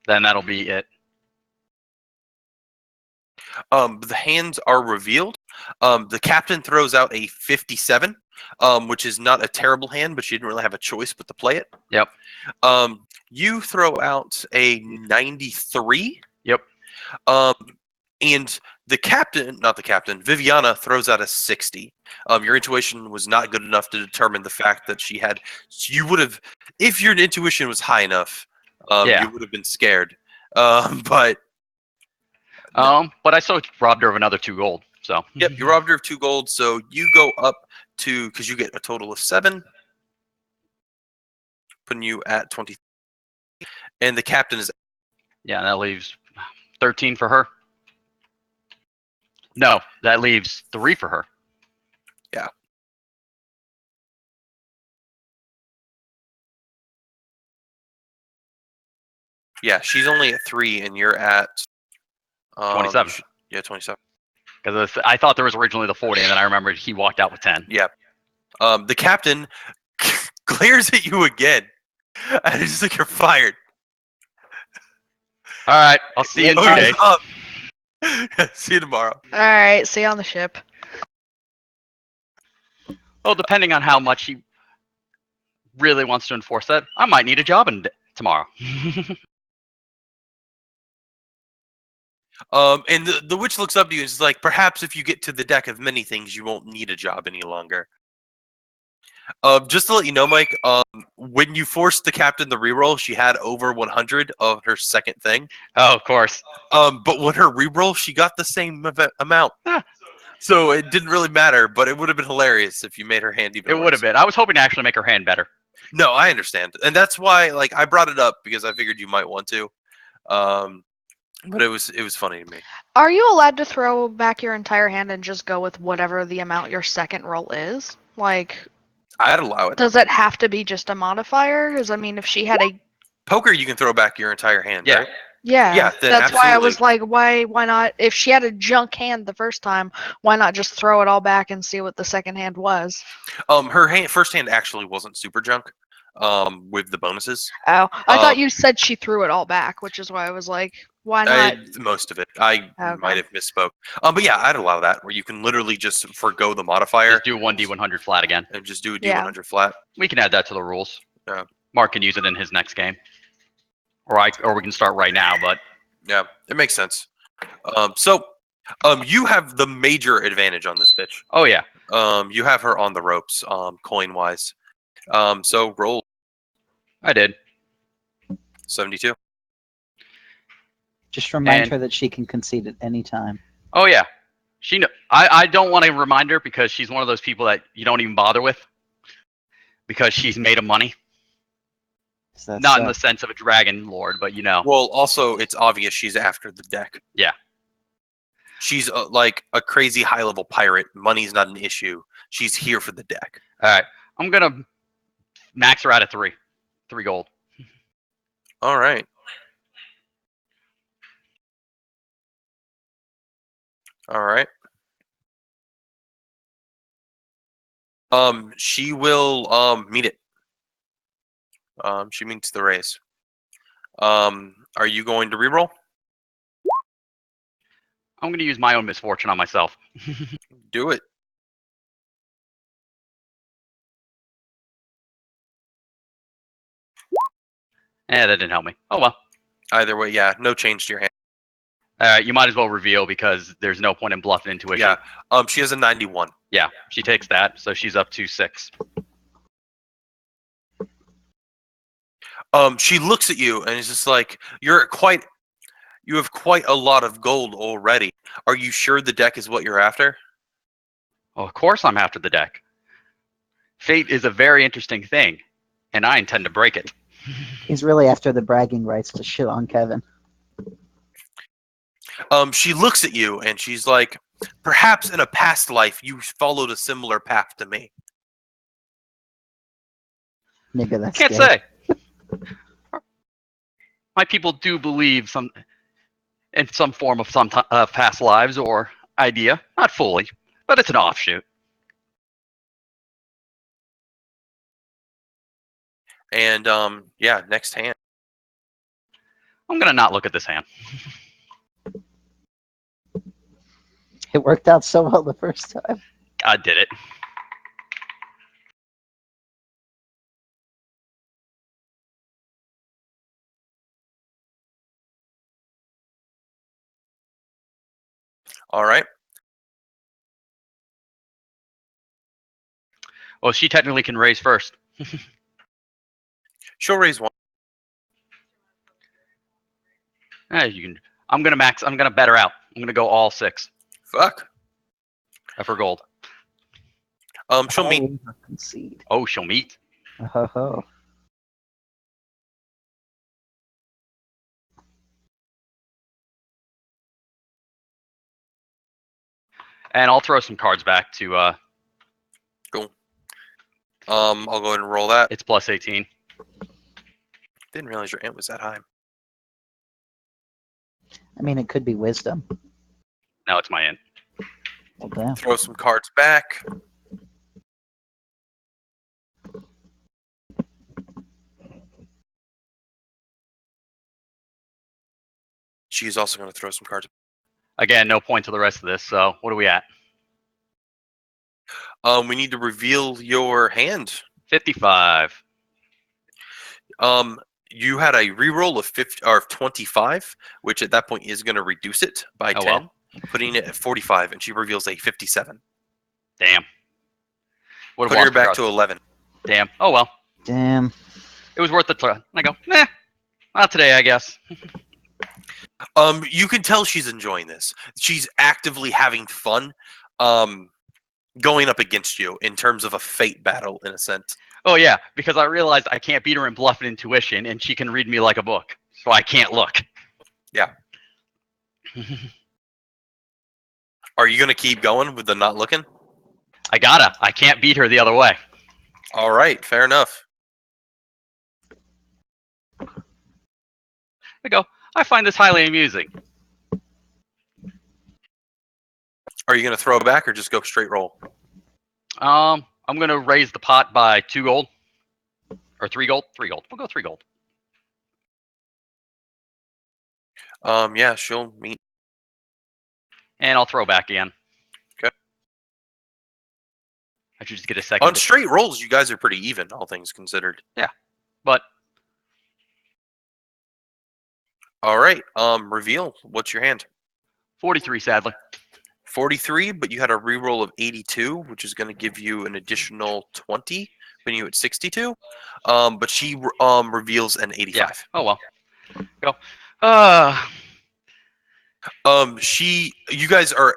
Speaker 2: Then that'll be it.
Speaker 1: The hands are revealed. The captain throws out a 57, which is not a terrible hand, but she didn't really have a choice but to play it.
Speaker 2: Yep.
Speaker 1: You throw out a 93.
Speaker 2: Yep.
Speaker 1: And the captain, not the captain, Viviana throws out a 60. Your intuition was not good enough to determine the fact that she had. You would have, if your intuition was high enough,
Speaker 2: Yeah.
Speaker 1: you would have been scared. But
Speaker 2: But I still robbed her of another 2 gold. So.
Speaker 1: yep, you robbed her of 2 gold, so you go up to, because you get a total of 7, putting you at 20. And the captain is.
Speaker 2: Yeah, that leaves 13 for her. No, that leaves 3 for her.
Speaker 1: Yeah. Yeah, she's only at 3, and you're at
Speaker 2: 27.
Speaker 1: Yeah, 27.
Speaker 2: Because I thought there was originally the 40, and then I remembered he walked out with 10.
Speaker 1: Yeah. The captain glares at you again, and he's like, "You're fired."
Speaker 2: All right, I'll see you in 2
Speaker 1: Load
Speaker 2: days.
Speaker 1: up. See you tomorrow.
Speaker 4: All right, see you on the ship.
Speaker 2: Well, depending on how much he really wants to enforce that, I might need a job tomorrow.
Speaker 1: And the witch looks up to you and is like, "Perhaps if you get to the deck of many things, you won't need a job any longer." Just to let you know, Mike, when you forced the captain the reroll, she had over 100 of her second thing.
Speaker 2: Oh, of course.
Speaker 1: But when her reroll, she got the same amount. So it didn't really matter, but it would have been hilarious if you made her hand even
Speaker 2: It
Speaker 1: worse.
Speaker 2: would have been. I was hoping to actually make her hand better.
Speaker 1: No, I understand. And that's why, like, I brought it up because I figured you might want to. But it was funny to me.
Speaker 4: Are you allowed to throw back your entire hand and just go with whatever the amount your second roll is? Like,
Speaker 1: I'd allow it.
Speaker 4: does it have to be just a modifier? Because, I mean, if she had a...
Speaker 1: Poker, you can throw back your entire hand,
Speaker 2: Yeah.
Speaker 1: right?
Speaker 4: Yeah,
Speaker 1: Yeah, then
Speaker 4: that's why I was
Speaker 1: absolutely.
Speaker 4: like, why not? If she had a junk hand the first time, why not just throw it all back and see what the second hand was?
Speaker 1: Her first hand actually wasn't super junk. With the bonuses.
Speaker 4: Oh, I thought you said she threw it all back, which is why I was like, why not?
Speaker 1: Most of it. I
Speaker 4: Okay.
Speaker 1: might have misspoke. But yeah, I'd allow that, where you can literally just forgo the modifier
Speaker 2: Just do 1d100 flat again.
Speaker 1: and just do a
Speaker 4: Yeah.
Speaker 1: D100 flat.
Speaker 2: We can add that to the rules.
Speaker 1: Yeah.
Speaker 2: Mark can use it in his next game. Or we can start right now, but
Speaker 1: Yeah, it makes sense. You have the major advantage on this bitch.
Speaker 2: oh yeah.
Speaker 1: You have her on the ropes, coin wise. So roll
Speaker 2: I did.
Speaker 1: 72.
Speaker 3: Just remind
Speaker 2: And-
Speaker 3: her that she can concede at any time.
Speaker 2: Oh yeah. I don't want to remind her because she's one of those people that you don't even bother with because she's made of money.
Speaker 3: So that's,
Speaker 2: Not in the sense of a dragon lord, but you know.
Speaker 1: Well, also it's obvious she's after the deck. She's like a crazy high-level pirate. Money's not an issue. She's here for the deck.
Speaker 2: All right. I'm gonna max her out at 3. 3 gold.
Speaker 1: All right. All right. She will meet it. She meets the raise. Are you going to reroll?
Speaker 2: I'm gonna use my own misfortune on myself.
Speaker 1: Do it.
Speaker 2: That didn't help me. Oh well.
Speaker 1: Either way, yeah, no change to your hand.
Speaker 2: You might as well reveal because there's no point in bluffing intuition.
Speaker 1: Yeah. She has a 91.
Speaker 2: Yeah, she takes that, so she's up to 6.
Speaker 1: She looks at you and is just like, you have quite a lot of gold already. Are you sure the deck is what you're after?
Speaker 2: Well, of course I'm after the deck. Fate is a very interesting thing, and I intend to break it.
Speaker 3: He's really after the bragging rights to shit on Kevin.
Speaker 1: She looks at you and she's like, perhaps in a past life you followed a similar path to me.
Speaker 3: Maybe that's
Speaker 2: Can't
Speaker 3: gay.
Speaker 2: say. My people do believe in some form of past lives or idea. Not fully, but it's an offshoot.
Speaker 1: And yeah, next hand.
Speaker 2: I'm gonna not look at this hand.
Speaker 3: It worked out so well the first time.
Speaker 2: I did it.
Speaker 1: All right.
Speaker 2: Well, she technically can raise first.
Speaker 1: She'll raise one.
Speaker 2: You can. I'm gonna bet her out. I'm gonna go all 6
Speaker 1: Fuck.
Speaker 2: of her gold.
Speaker 1: She'll meet.
Speaker 3: Concede.
Speaker 2: Oh, she'll meet.
Speaker 3: Oh.
Speaker 2: And I'll throw some cards back to.
Speaker 1: Cool. I'll go ahead and roll that.
Speaker 2: It's plus 18.
Speaker 1: Didn't realize your int was that high.
Speaker 3: I mean, it could be wisdom.
Speaker 2: Now it's my int.
Speaker 3: Well, damn.
Speaker 1: Throw some cards back. She's also going to throw some cards.
Speaker 2: Again, no point to the rest of this. So what are we at?
Speaker 1: We need to reveal your hand.
Speaker 2: 55.
Speaker 1: You had a reroll of 50 or 25, which at that point is going to reduce it by 10,
Speaker 2: well.
Speaker 1: putting it at 45, and she reveals a 57.
Speaker 2: Damn.
Speaker 1: Put her back to 11.
Speaker 2: Damn. Oh well.
Speaker 3: Damn.
Speaker 2: It was worth the try. I go, nah. Not today, I guess.
Speaker 1: You can tell she's enjoying this. She's actively having fun. Going up against you in terms of a fate battle, in a sense.
Speaker 2: Oh yeah, because I realized I can't beat her in bluff and intuition, and she can read me like a book, so I can't look.
Speaker 1: Yeah. Are you gonna keep going with the not looking?
Speaker 2: I gotta. I can't beat her the other way.
Speaker 1: All right, fair enough.
Speaker 2: I go, I find this highly amusing.
Speaker 1: Are you gonna throw it back or just go straight roll?
Speaker 2: I'm gonna raise the pot by 2 gold. Or 3 gold? 3 gold. We'll go 3 gold.
Speaker 1: Yeah, she'll meet.
Speaker 2: And I'll throw back again.
Speaker 1: Okay.
Speaker 2: I should just get a second.
Speaker 1: On straight rolls, you guys are pretty even, all things considered.
Speaker 2: But
Speaker 1: All right. Reveal. What's your hand?
Speaker 2: 43, sadly.
Speaker 1: 43, but you had a reroll of 82, which is going to give you an additional 20, putting you at 62. But she reveals an 85.
Speaker 2: Yeah. Oh well. Go.
Speaker 1: You guys are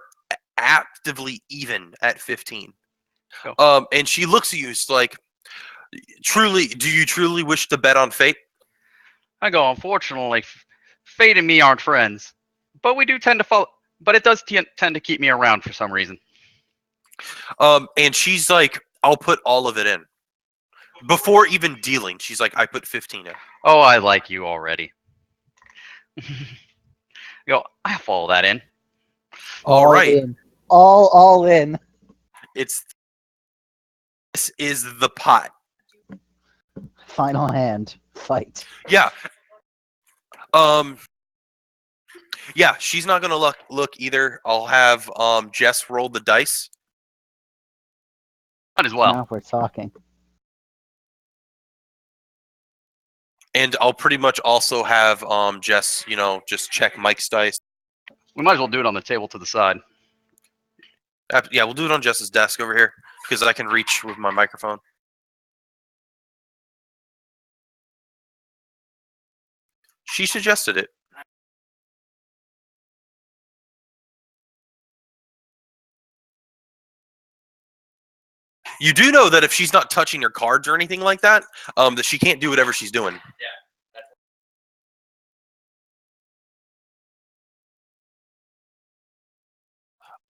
Speaker 1: actively even at 15.
Speaker 2: Go.
Speaker 1: And she looks at you. It's like, truly, do you truly wish to bet on fate?
Speaker 2: I go, unfortunately, Fate and me aren't friends, but we do tend to but it does tend to keep me around for some reason.
Speaker 1: And she's like, I'll put all of it in. Before even dealing, she's like, I put 15 in.
Speaker 2: Oh, I like you already. Go, I'll follow that in.
Speaker 1: All right.
Speaker 3: In. All in.
Speaker 1: This is the pot.
Speaker 3: Final hand. Fight.
Speaker 1: Yeah. Yeah, she's not gonna look either. I'll have Jess roll the dice.
Speaker 2: Might as well.
Speaker 3: Now we're talking.
Speaker 1: And I'll pretty much also have Jess, just check Mike's dice.
Speaker 2: We might as well do it on the table to the side.
Speaker 1: Yeah, we'll do it on Jess's desk over here because I can reach with my microphone. She suggested it. You do know that if she's not touching your cards or anything like that, that she can't do whatever she's doing. Yeah.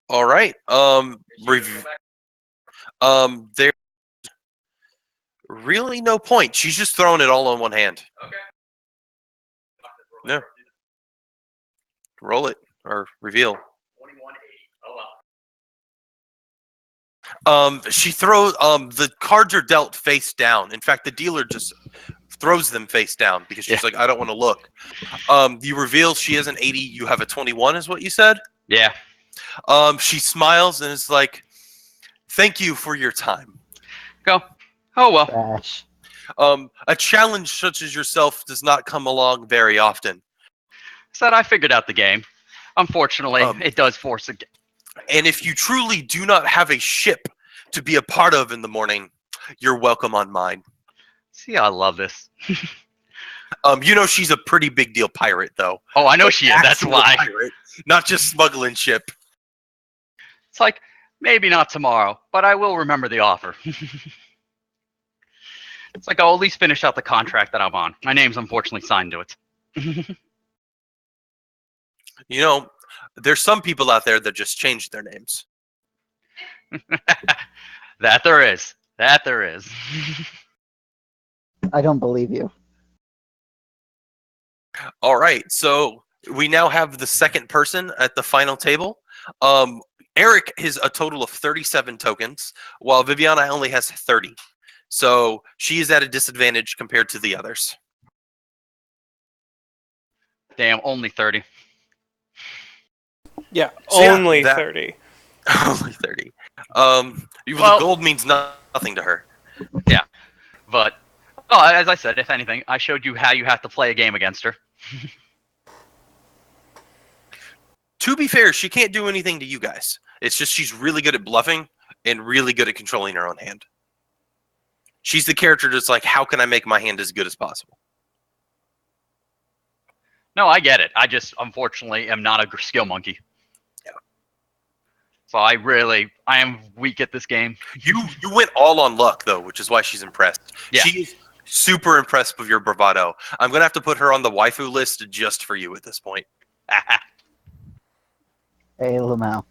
Speaker 1: All right. There's really no point. She's just throwing it all on one hand. Okay. No. Roll it or reveal. 21-8. Oh well. She throws the cards are dealt face down. In fact, the dealer just throws them face down because she's like, I don't want to look. You reveal she has an 80, you have a 21, is what you said?
Speaker 2: Yeah.
Speaker 1: She smiles and is like, thank you for your time.
Speaker 2: Go. Oh well.
Speaker 3: Trash.
Speaker 1: A challenge such as yourself does not come along very often.
Speaker 2: Said I figured out the game. Unfortunately, it does force a game.
Speaker 1: And if you truly do not have a ship to be a part of in the morning, you're welcome on mine.
Speaker 2: See, I love this.
Speaker 1: She's a pretty big deal pirate, though.
Speaker 2: Oh, I know she is. That's why.
Speaker 1: Pirate, not just smuggling ship.
Speaker 2: It's like, maybe not tomorrow, but I will remember the offer. It's like, I'll at least finish out the contract that I'm on. My name's unfortunately signed to it.
Speaker 1: There's some people out there that just change their names.
Speaker 2: That there is. That there is.
Speaker 3: I don't believe you.
Speaker 1: All right, so we now have the second person at the final table. Eric has a total of 37 tokens, while Viviana only has 30. So she is at a disadvantage compared to the others.
Speaker 2: Damn, only 30.
Speaker 5: Yeah,
Speaker 1: So
Speaker 5: only 30.
Speaker 1: Only 30. The gold means nothing to her.
Speaker 2: Yeah, but as I said, if anything, I showed you how you have to play a game against her.
Speaker 1: To be fair, she can't do anything to you guys. It's just she's really good at bluffing and really good at controlling her own hand. She's the character that's like, how can I make my hand as good as possible?
Speaker 2: No, I get it. I just, unfortunately, am not a skill monkey.
Speaker 1: Yeah.
Speaker 2: So I am weak at this game.
Speaker 1: You went all on luck, though, which is why she's impressed.
Speaker 2: Yeah.
Speaker 1: She's super impressed with your bravado. I'm going to have to put her on the waifu list just for you at this point.
Speaker 3: Hey, Lamau.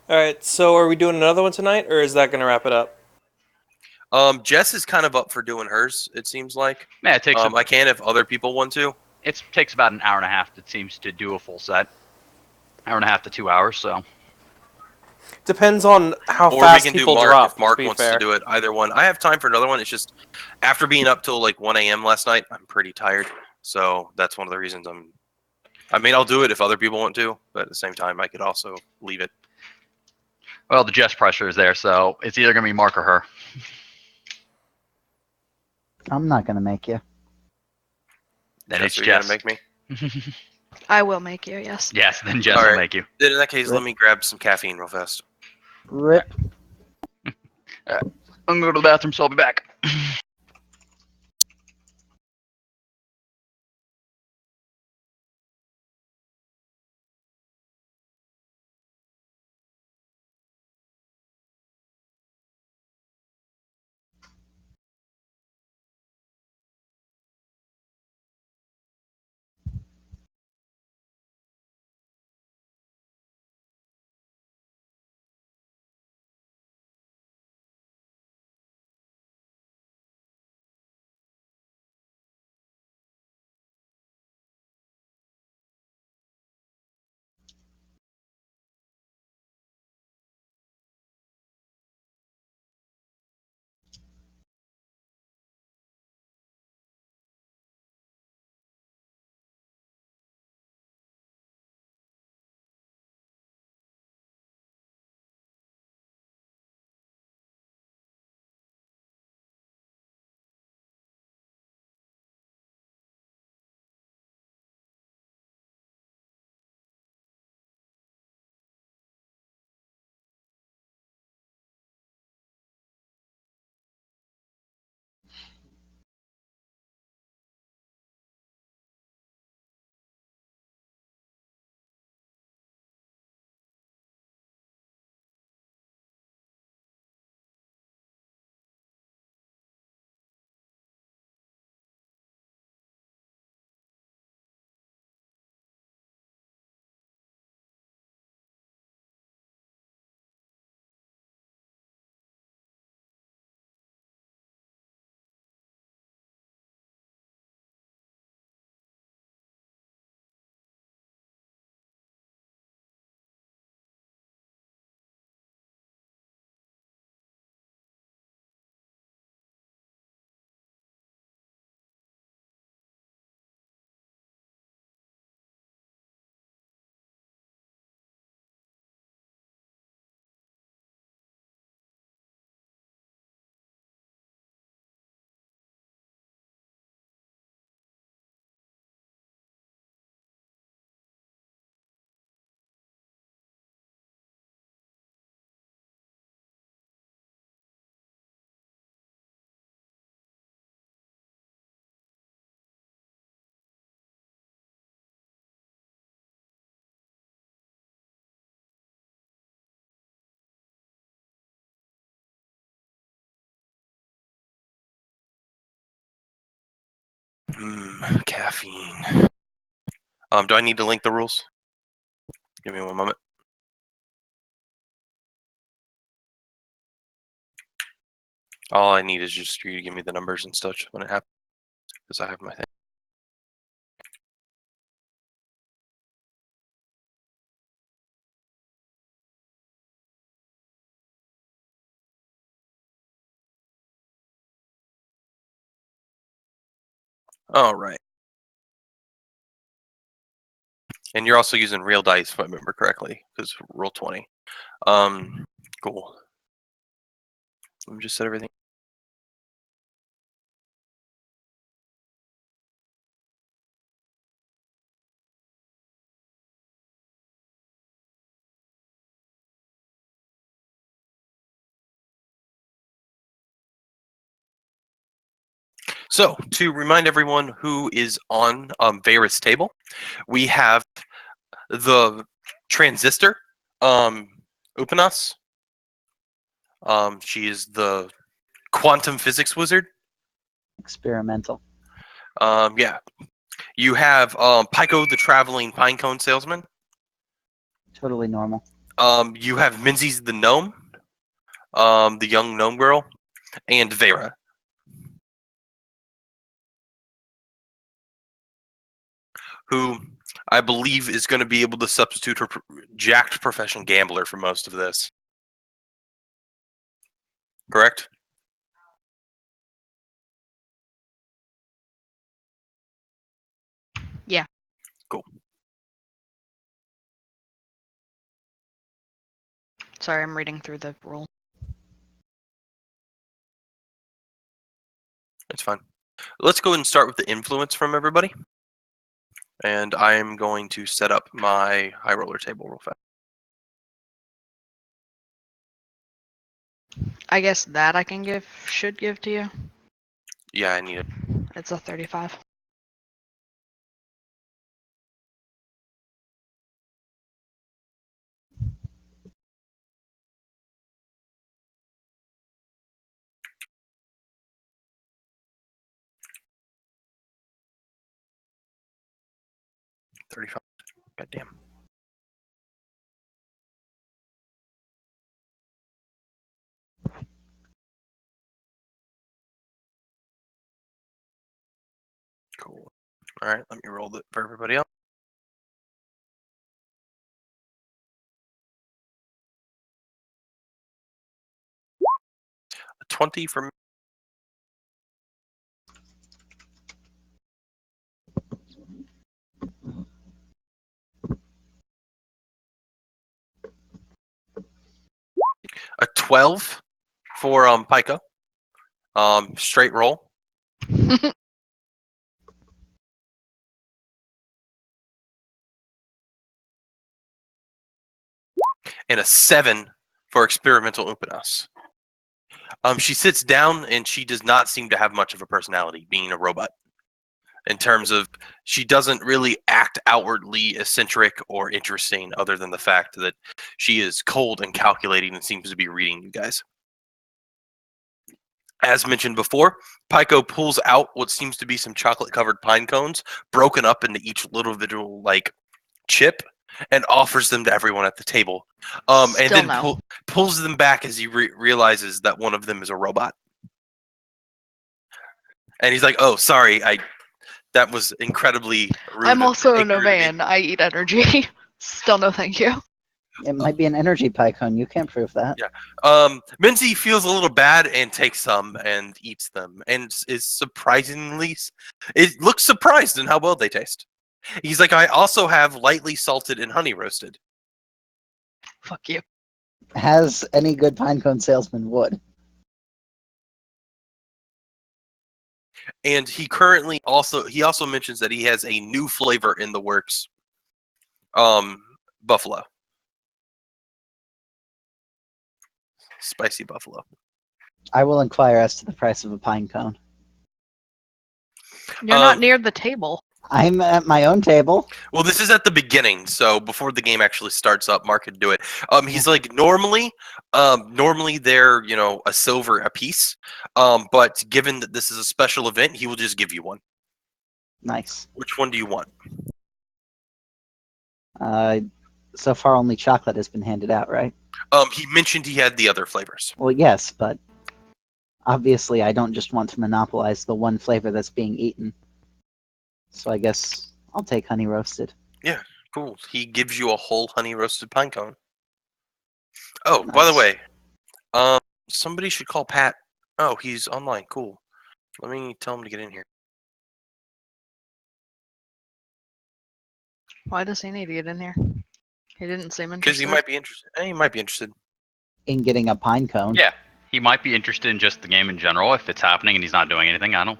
Speaker 5: All right, so are we doing another one tonight, or is that going to wrap it up?
Speaker 1: Jess is kind of up for doing hers, it seems like.
Speaker 2: Yeah, it takes
Speaker 1: I can if other people want to.
Speaker 2: It takes about an hour and a half, it seems, to do a full set. Hour and a half to 2 hours, so.
Speaker 5: Depends on how
Speaker 1: Or
Speaker 5: fast
Speaker 1: we can do
Speaker 5: people
Speaker 1: Mark
Speaker 5: drop.
Speaker 1: if Mark
Speaker 5: to be
Speaker 1: wants
Speaker 5: fair.
Speaker 1: to do it. Either one. I have time for another one. It's just after being up till like 1 a.m. last night, I'm pretty tired. So that's one of the reasons I'll do it if other people want to, but at the same time, I could also leave it.
Speaker 2: Well, the Jess pressure is there, so it's either going to be Mark or her.
Speaker 3: I'm not gonna make you.
Speaker 2: Then
Speaker 1: Jess,
Speaker 2: it's
Speaker 1: are you gonna
Speaker 2: Jess.
Speaker 1: make me?
Speaker 4: I will make you, yes.
Speaker 2: Yes, then Jess
Speaker 1: All
Speaker 2: will
Speaker 1: right.
Speaker 2: make you.
Speaker 1: Then in that case, let me grab some caffeine real fast.
Speaker 3: Rip.
Speaker 2: I'm going to go to the bathroom, so I'll be back.
Speaker 1: Caffeine. Do I need to link the rules? Give me one moment. All I need is just you to give me the numbers and such when it happens, because I have my thing. All right. And you're also using real dice, if I remember correctly, because roll 20. Cool. Let me just set everything. So, to remind everyone who is on Veyra's table, we have the transistor, Upanas. She is the quantum physics wizard.
Speaker 3: Experimental.
Speaker 1: Yeah. You have Pyko, the traveling pinecone salesman.
Speaker 3: Totally normal.
Speaker 1: You have Minzy's the gnome, the young gnome girl, and Veyra. Who I believe is going to be able to substitute her jacked professional gambler for most of this. Correct?
Speaker 4: Yeah.
Speaker 1: Cool.
Speaker 4: Sorry, I'm reading through the rule.
Speaker 1: It's fine. Let's go ahead and start with the influence from everybody. And I am going to set up my high roller table real fast.
Speaker 4: I guess that I can should give to you.
Speaker 1: Yeah, I need it.
Speaker 4: It's a 35.
Speaker 1: $35. Goddamn. Cool. All right, let me roll it for everybody else. A 20 for me. A 12 for Pyko. Straight roll. And a 7 for experimental Upanas. She sits down and she does not seem to have much of a personality, being a robot. In terms of, she doesn't really act outwardly eccentric or interesting, other than the fact that she is cold and calculating and seems to be reading you guys. As mentioned before, Pyko pulls out what seems to be some chocolate-covered pine cones, broken up into each little individual like chip, and offers them to everyone at the table. And
Speaker 4: Still
Speaker 1: then
Speaker 4: no.
Speaker 1: pulls them back as he realizes that one of them is a robot. And he's like, "Oh, sorry, that was incredibly rude."
Speaker 4: I'm also a
Speaker 1: ignorant of me."
Speaker 4: Novaean. I eat energy. Still no thank you.
Speaker 3: It might be an energy pycon. You can't prove that.
Speaker 1: Yeah. Minzy feels a little bad and takes some and eats them, and is surprisingly, it looks surprised in how well they taste. He's like, "I also have lightly salted and honey roasted."
Speaker 4: Fuck you.
Speaker 3: As any good pinecone salesman would.
Speaker 1: And he also mentions that he has a new flavor in the works. Buffalo. Spicy buffalo.
Speaker 3: I will inquire as to the price of a pinecone.
Speaker 4: You're not near the table.
Speaker 3: I'm at my own table.
Speaker 1: Well, this is at the beginning, so before the game actually starts up, Mark could do it. He's like, normally they're a silver a piece, but given that this is a special event, he will just give you one.
Speaker 3: Nice.
Speaker 1: Which one do you want?
Speaker 3: So far only chocolate has been handed out, right?
Speaker 1: He mentioned he had the other flavors.
Speaker 3: Well, yes, but obviously I don't just want to monopolize the one flavor that's being eaten. So I guess I'll take honey roasted.
Speaker 1: Cool. He gives you a whole honey roasted pine cone. Oh, by the
Speaker 3: Nice.
Speaker 1: way, somebody should call Pat. Oh, he's online. Cool. Let me tell him to get in here.
Speaker 4: Why does he need to get in here? He didn't seem
Speaker 1: Because
Speaker 4: interested.
Speaker 1: he might be interested. He might be interested.
Speaker 3: In getting a pine cone.
Speaker 2: Yeah, he might be interested in just the game in general if it's happening and he's not doing anything. I don't.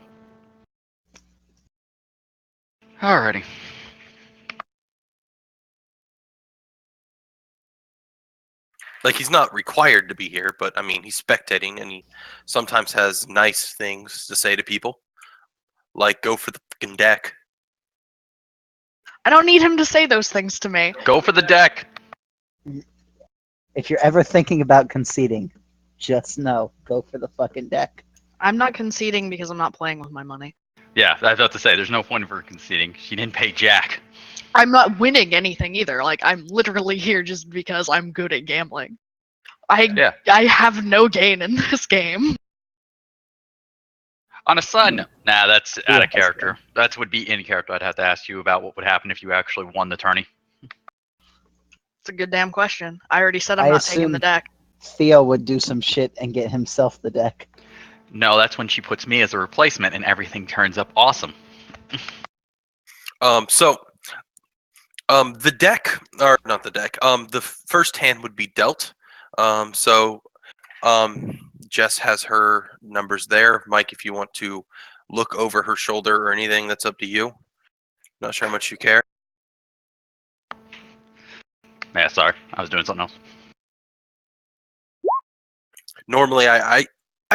Speaker 2: Alrighty.
Speaker 1: Like, he's not required to be here, but I mean, he's spectating and he sometimes has nice things to say to people. Like, go for the fucking deck.
Speaker 4: I don't need him to say those things to me.
Speaker 2: Go for the deck.
Speaker 3: If you're ever thinking about conceding, just know, go for the fucking deck.
Speaker 4: I'm not conceding because I'm not playing with my money.
Speaker 2: Yeah, I was about to say, there's no point for conceding. She didn't pay Jack.
Speaker 4: I'm not winning anything either. Like, I'm literally here just because I'm good at gambling. I have no gain in this game.
Speaker 2: On a side note, nah, that's out
Speaker 3: Yeah,
Speaker 2: of character. That would be in character. I'd have to ask you about what would happen if you actually won the tourney.
Speaker 4: It's a good damn question. I already said I'm
Speaker 3: I
Speaker 4: not taking the
Speaker 3: assume-
Speaker 4: deck.
Speaker 3: Theo would do some shit and get himself the deck.
Speaker 2: No, that's when she puts me as a replacement and everything turns up awesome.
Speaker 1: The deck, or not the deck, the first hand would be dealt. Jess has her numbers there. Mike, if you want to look over her shoulder or anything, that's up to you. Not sure how much you care.
Speaker 2: Yeah, sorry. I was doing something else.
Speaker 1: Normally, I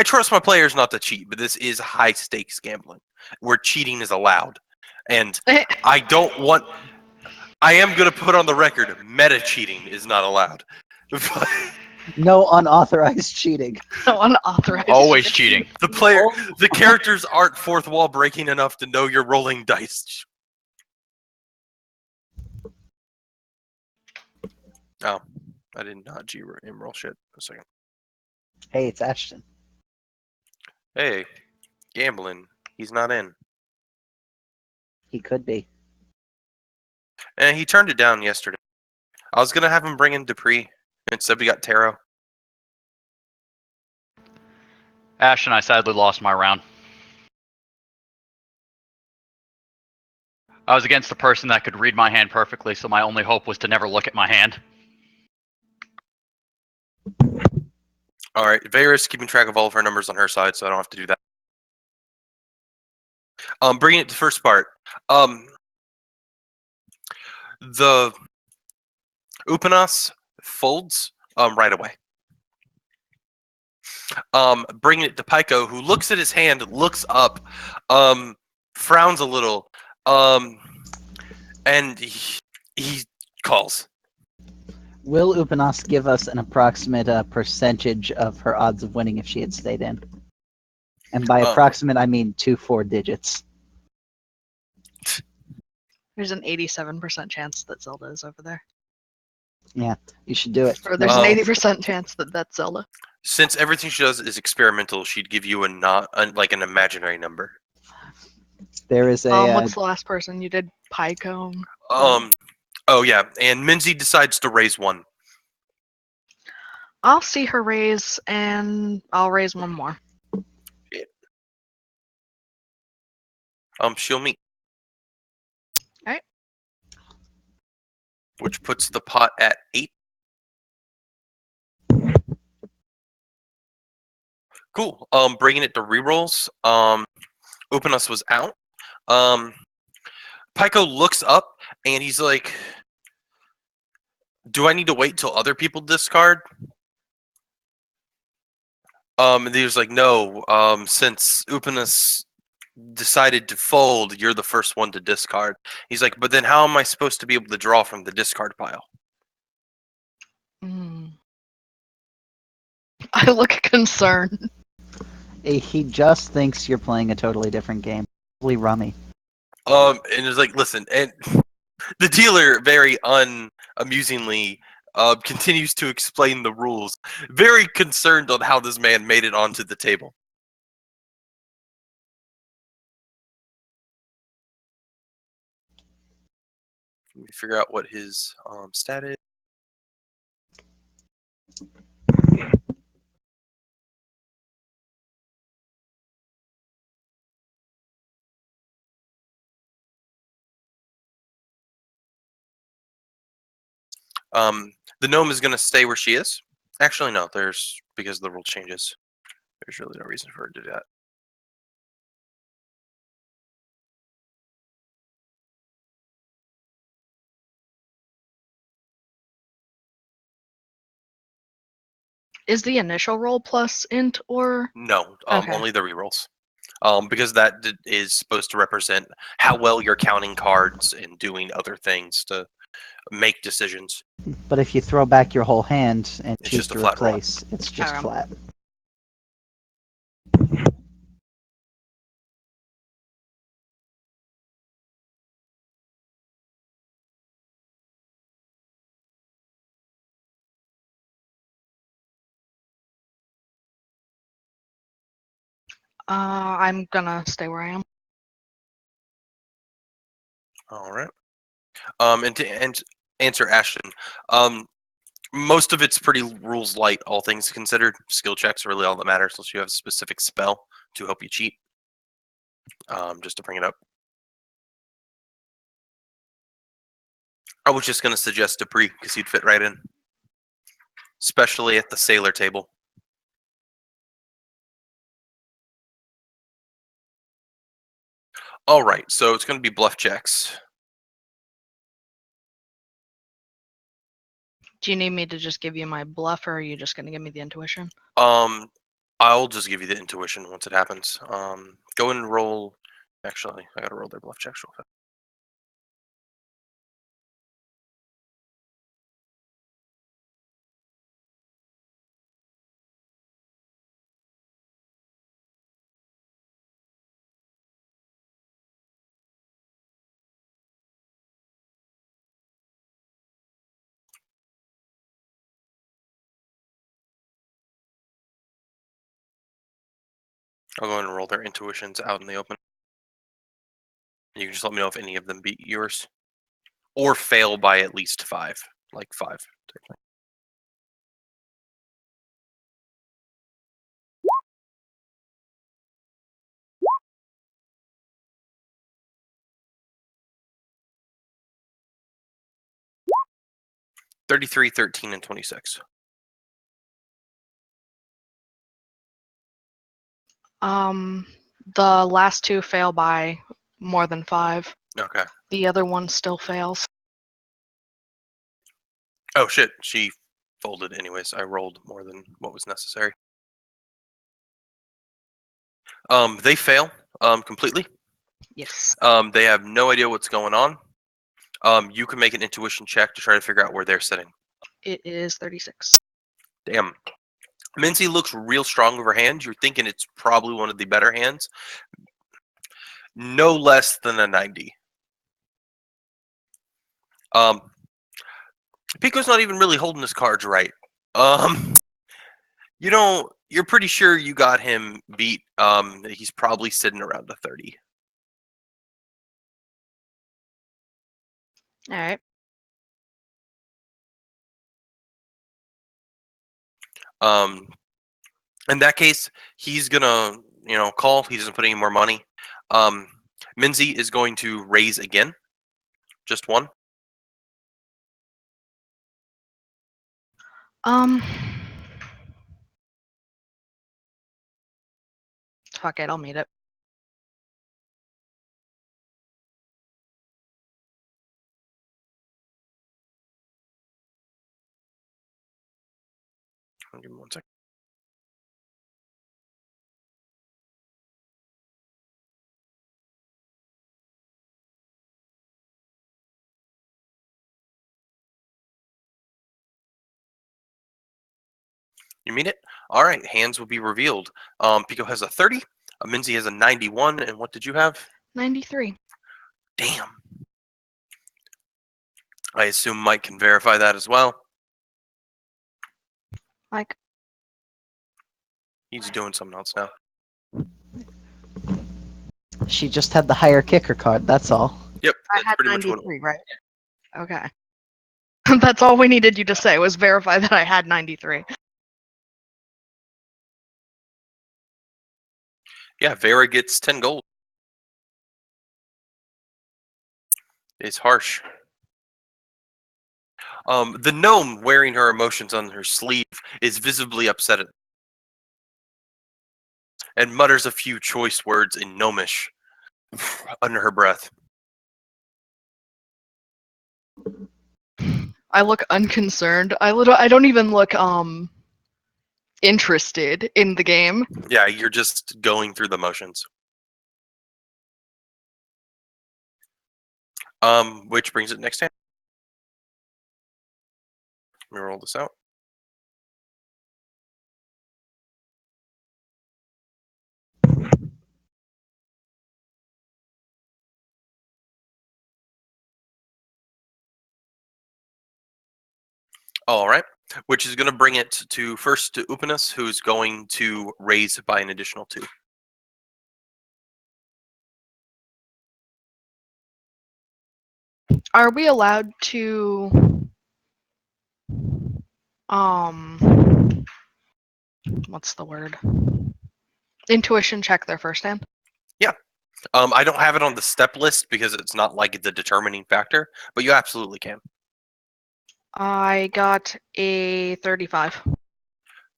Speaker 1: trust my players not to cheat, but this is high stakes gambling where cheating is allowed. And I don't want. I am going to put on the record, meta cheating is not allowed.
Speaker 3: No unauthorized cheating.
Speaker 4: So unauthorized.
Speaker 2: Always cheating.
Speaker 1: The characters aren't fourth wall breaking enough to know you're rolling dice. Oh, I did not roll shit. A second.
Speaker 3: Hey, it's Ashton.
Speaker 1: Hey, gambling. He's not in.
Speaker 3: He could be.
Speaker 1: And he turned it down yesterday. I was gonna have him bring in Dupree. Instead, we got Taro.
Speaker 2: Ash and I sadly lost my round. I was against the person that could read my hand perfectly, so my only hope was to never look at my hand.
Speaker 1: All right, Veyra's keeping track of all of her numbers on her side, so I don't have to do that. Bringing it to the first part. The Upanas folds right away. Bringing it to Pyko, who looks at his hand, looks up, frowns a little, and he calls.
Speaker 3: Will Upanas give us an approximate percentage of her odds of winning if she had stayed in? And by approximate, I mean 4 digits.
Speaker 4: There's an 87% chance that Zelda is over there.
Speaker 3: Yeah, you should do it.
Speaker 4: Or there's an 80% chance that that's Zelda.
Speaker 1: Since everything she does is experimental, she'd give you like an imaginary number.
Speaker 3: There is a.
Speaker 4: What's the last person you did? Pycone.
Speaker 1: Oh yeah, and Minzy decides to raise one.
Speaker 4: I'll see her raise, and I'll raise one more.
Speaker 1: Yeah. She'll meet.
Speaker 4: Alright.
Speaker 1: Which puts the pot at 8. Cool. Bringing it to rerolls. Upanas was out. Pyko looks up and he's like, "Do I need to wait till other people discard?" And he was like, "No. Since Upanas decided to fold, you're the first one to discard." He's like, "But then how am I supposed to be able to draw from the discard pile?"
Speaker 4: I look concerned.
Speaker 3: He just thinks you're playing a totally different game. Probably Rummy.
Speaker 1: And it's like, listen, and the dealer very unamusingly continues to explain the rules, very concerned on how this man made it onto the table. Let me figure out what his stat is. The gnome is going to stay where she is. Actually, no. Because the rule changes. There's really no reason for her to do that.
Speaker 4: Is the initial roll plus int or?
Speaker 1: No,
Speaker 4: Okay.
Speaker 1: only the rerolls. Because that is supposed to represent how well you're counting cards and doing other things to make decisions.
Speaker 3: But if you throw back your whole hand and
Speaker 1: It's
Speaker 3: choose
Speaker 1: just a
Speaker 3: to
Speaker 1: flat roll.
Speaker 3: replace, it's just
Speaker 4: Okay.
Speaker 3: flat.
Speaker 4: I'm gonna stay where I am.
Speaker 1: All right. And to answer Ashton, most of it's pretty rules light, all things considered. Skill checks are really all that matters, unless you have a specific spell to help you cheat. Just to bring it up. I was just going to suggest Dupree, because he'd fit right in. Especially at the sailor table. All right, so it's going to be bluff checks.
Speaker 4: Do you need me to just give you my bluff, or are you just gonna give me the intuition?
Speaker 1: I'll just give you the intuition once it happens. Go and roll. Actually, I got to roll their bluff checks real quick. I'll go and roll their intuitions out in the open. You can just let me know if any of them beat yours. Or fail by at least 5. Like 5. 33, 13, and 26.
Speaker 4: The last two fail by more than 5.
Speaker 1: Okay.
Speaker 4: The other one still fails.
Speaker 1: Oh shit, she folded anyways. I rolled more than what was necessary. They fail completely.
Speaker 4: Yes.
Speaker 1: They have no idea what's going on. You can make an intuition check to try to figure out where they're sitting.
Speaker 4: It is 36.
Speaker 1: Damn. Mincy looks real strong with her hand. You're thinking it's probably one of the better hands. No less than a 90. Pico's not even really holding his cards right. You're pretty sure you got him beat. He's probably sitting around a 30.
Speaker 4: All right.
Speaker 1: In that case, he's gonna, call. He doesn't put any more money. Minzy is going to raise again. Just one.
Speaker 4: Fuck it, I'll meet it.
Speaker 1: Give me 1 second. You mean it? All right. Hands will be revealed. Pico has a 30. Minzy has a 91. And what did you have?
Speaker 4: 93.
Speaker 1: Damn. I assume Mike can verify that as well.
Speaker 4: Like,
Speaker 1: He's doing something else now.
Speaker 3: She just had the higher kicker card, that's all.
Speaker 1: Yep,
Speaker 4: I
Speaker 1: that's
Speaker 4: had
Speaker 1: pretty much what.
Speaker 4: 93, right? Okay. That's all we needed you to say was verify that I had 93.
Speaker 1: Yeah, Veyra gets 10 gold. It's harsh. The gnome wearing her emotions on her sleeve is visibly upset and mutters a few choice words in gnomish under her breath.
Speaker 4: I look unconcerned. I don't even look interested in the game.
Speaker 1: Yeah, you're just going through the motions. Which brings it next time. Let me roll this out. All right, which is going to bring it to first to Upanus, who's going to raise by an additional 2.
Speaker 4: Are we allowed to what's the word? Intuition check their first hand?
Speaker 1: Yeah. I don't have it on the step list because it's not like the determining factor, but you absolutely can.
Speaker 4: I got a 35.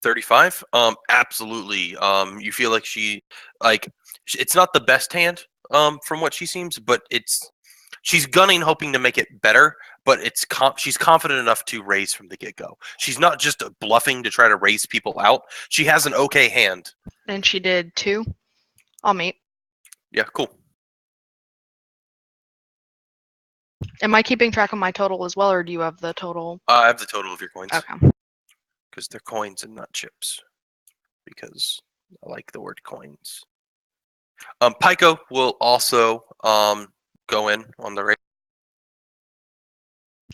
Speaker 1: 35. Absolutely. You feel like it's not the best hand from what she seems, but she's gunning hoping to make it better, but she's confident enough to raise from the get-go. She's not just bluffing to try to raise people out. She has an okay hand.
Speaker 4: And she did 2. I'll meet.
Speaker 1: Yeah, cool.
Speaker 4: Am I keeping track of my total as well, or do you have the total?
Speaker 1: I have the total of your coins
Speaker 4: Okay.
Speaker 1: because they're coins and not chips. Because I like the word coins. Pyko will also go in on the raise.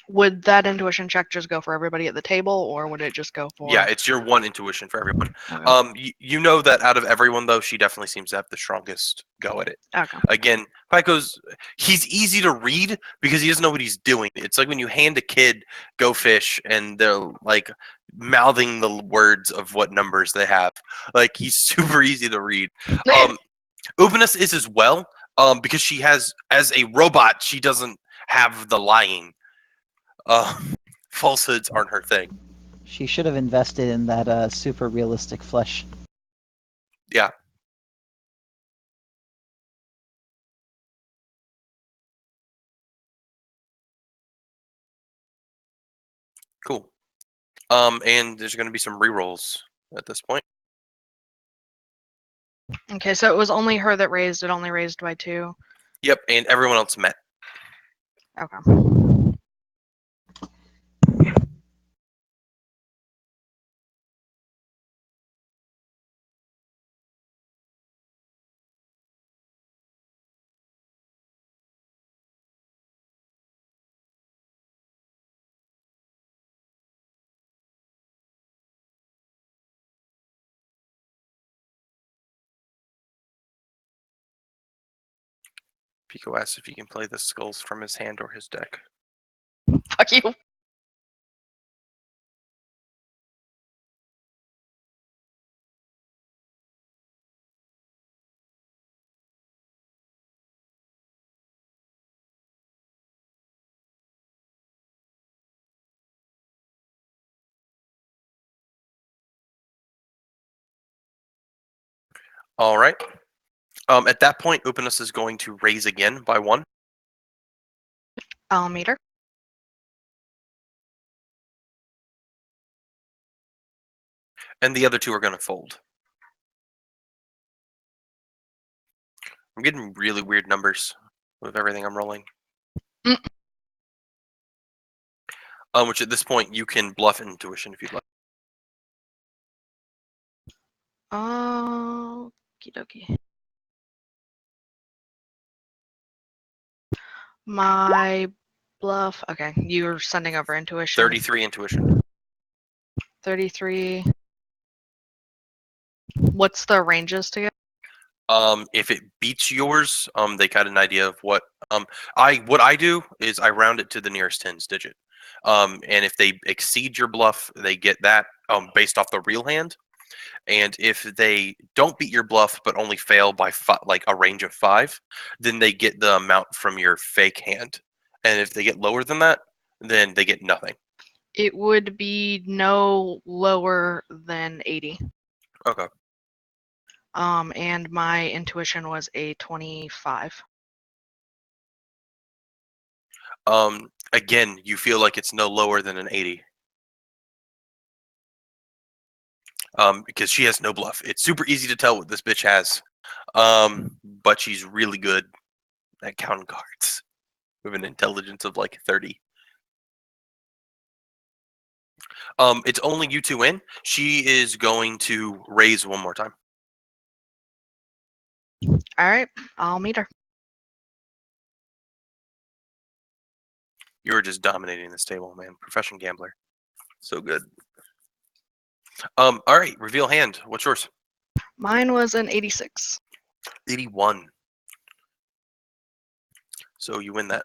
Speaker 4: Would that intuition check just go for everybody at the table, or would it just go for?
Speaker 1: Yeah, it's your one intuition for everyone.
Speaker 4: Okay.
Speaker 1: You know that out of everyone though, she definitely seems to have the strongest go at it.
Speaker 4: Okay.
Speaker 1: Again, he's easy to read because he doesn't know what he's doing. It's like when you hand a kid Go Fish and they're like mouthing the words of what numbers they have. Like he's super easy to read. Upanus is as well, because she has, as a robot, she doesn't have the lying. Falsehoods aren't her thing.
Speaker 3: She should have invested in that super realistic flesh.
Speaker 1: Yeah. Cool. And there's going to be some rerolls at this point.
Speaker 4: Okay, so it was only her that raised. It only raised by 2.
Speaker 1: Yep, and everyone else met.
Speaker 4: Okay.
Speaker 1: Pico asks if he can play the skulls from his hand or his deck.
Speaker 4: Fuck you.
Speaker 1: All right. At that point, Upanus is going to raise again by 1.
Speaker 4: I'll meet her.
Speaker 1: And the other 2 are going to fold. I'm getting really weird numbers with everything I'm rolling.
Speaker 4: Mm.
Speaker 1: Which at this point, you can bluff intuition if you'd like.
Speaker 4: Okie dokie. My bluff. Okay, you're sending over intuition.
Speaker 1: 33 intuition.
Speaker 4: 33. What's the ranges to get?
Speaker 1: If it beats yours, they got an idea of what I do is I round it to the nearest tens digit. And if they exceed your bluff, they get that based off the real hand. And if they don't beat your bluff but only fail by like a range of 5, then they get the amount from your fake hand. And if they get lower than that, then they get nothing.
Speaker 4: It would be no lower than 80.
Speaker 1: Okay.
Speaker 4: And my intuition was a 25.
Speaker 1: Again, you feel like it's no lower than an 80. Because she has no bluff. It's super easy to tell what this bitch has. But she's really good at counting cards with an intelligence of like 30. It's only you two in. She is going to raise one more time.
Speaker 4: All right, I'll meet her.
Speaker 1: You're just dominating this table, man. Professional gambler. So good. All right, reveal hand. What's yours?
Speaker 4: Mine was an 86.
Speaker 1: 81. So you win that.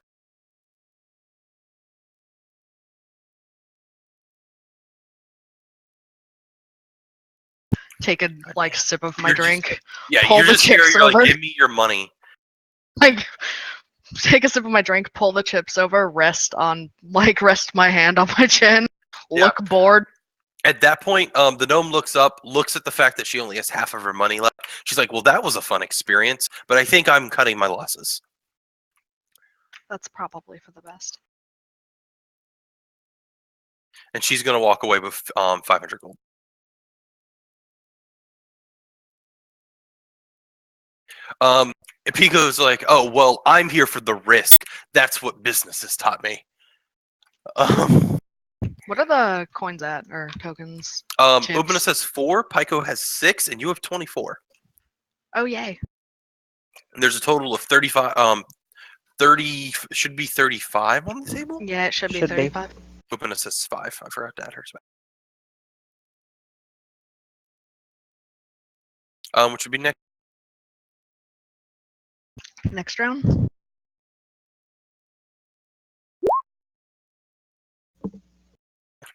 Speaker 4: Take a like sip of my
Speaker 1: You're just-
Speaker 4: drink.
Speaker 1: Yeah,
Speaker 4: Pull
Speaker 1: you're
Speaker 4: the
Speaker 1: just here.
Speaker 4: chips
Speaker 1: You're
Speaker 4: over.
Speaker 1: like, give me your money.
Speaker 4: Like take a sip of my drink, pull the chips over, rest my hand on my chin,
Speaker 1: Yeah.
Speaker 4: look bored.
Speaker 1: At that point, the gnome looks up, looks at the fact that she only has half of her money left. She's like, well, that was a fun experience, but I think I'm cutting my losses.
Speaker 4: That's probably for the best.
Speaker 1: And she's going to walk away with 500 gold. Pico's like, oh, well, I'm here for the risk. That's what business has taught me.
Speaker 4: What are the coins at, or tokens? Chips.
Speaker 1: Ubinus has 4, Pico has 6, and you have 24.
Speaker 4: Oh, yay.
Speaker 1: And there's a total of 35. 30 should be 35 on the table.
Speaker 4: Yeah, it should be
Speaker 3: Should be.
Speaker 4: 35.
Speaker 1: Ubinus has 5. I forgot to add hers back. Which would be next.
Speaker 4: Next round.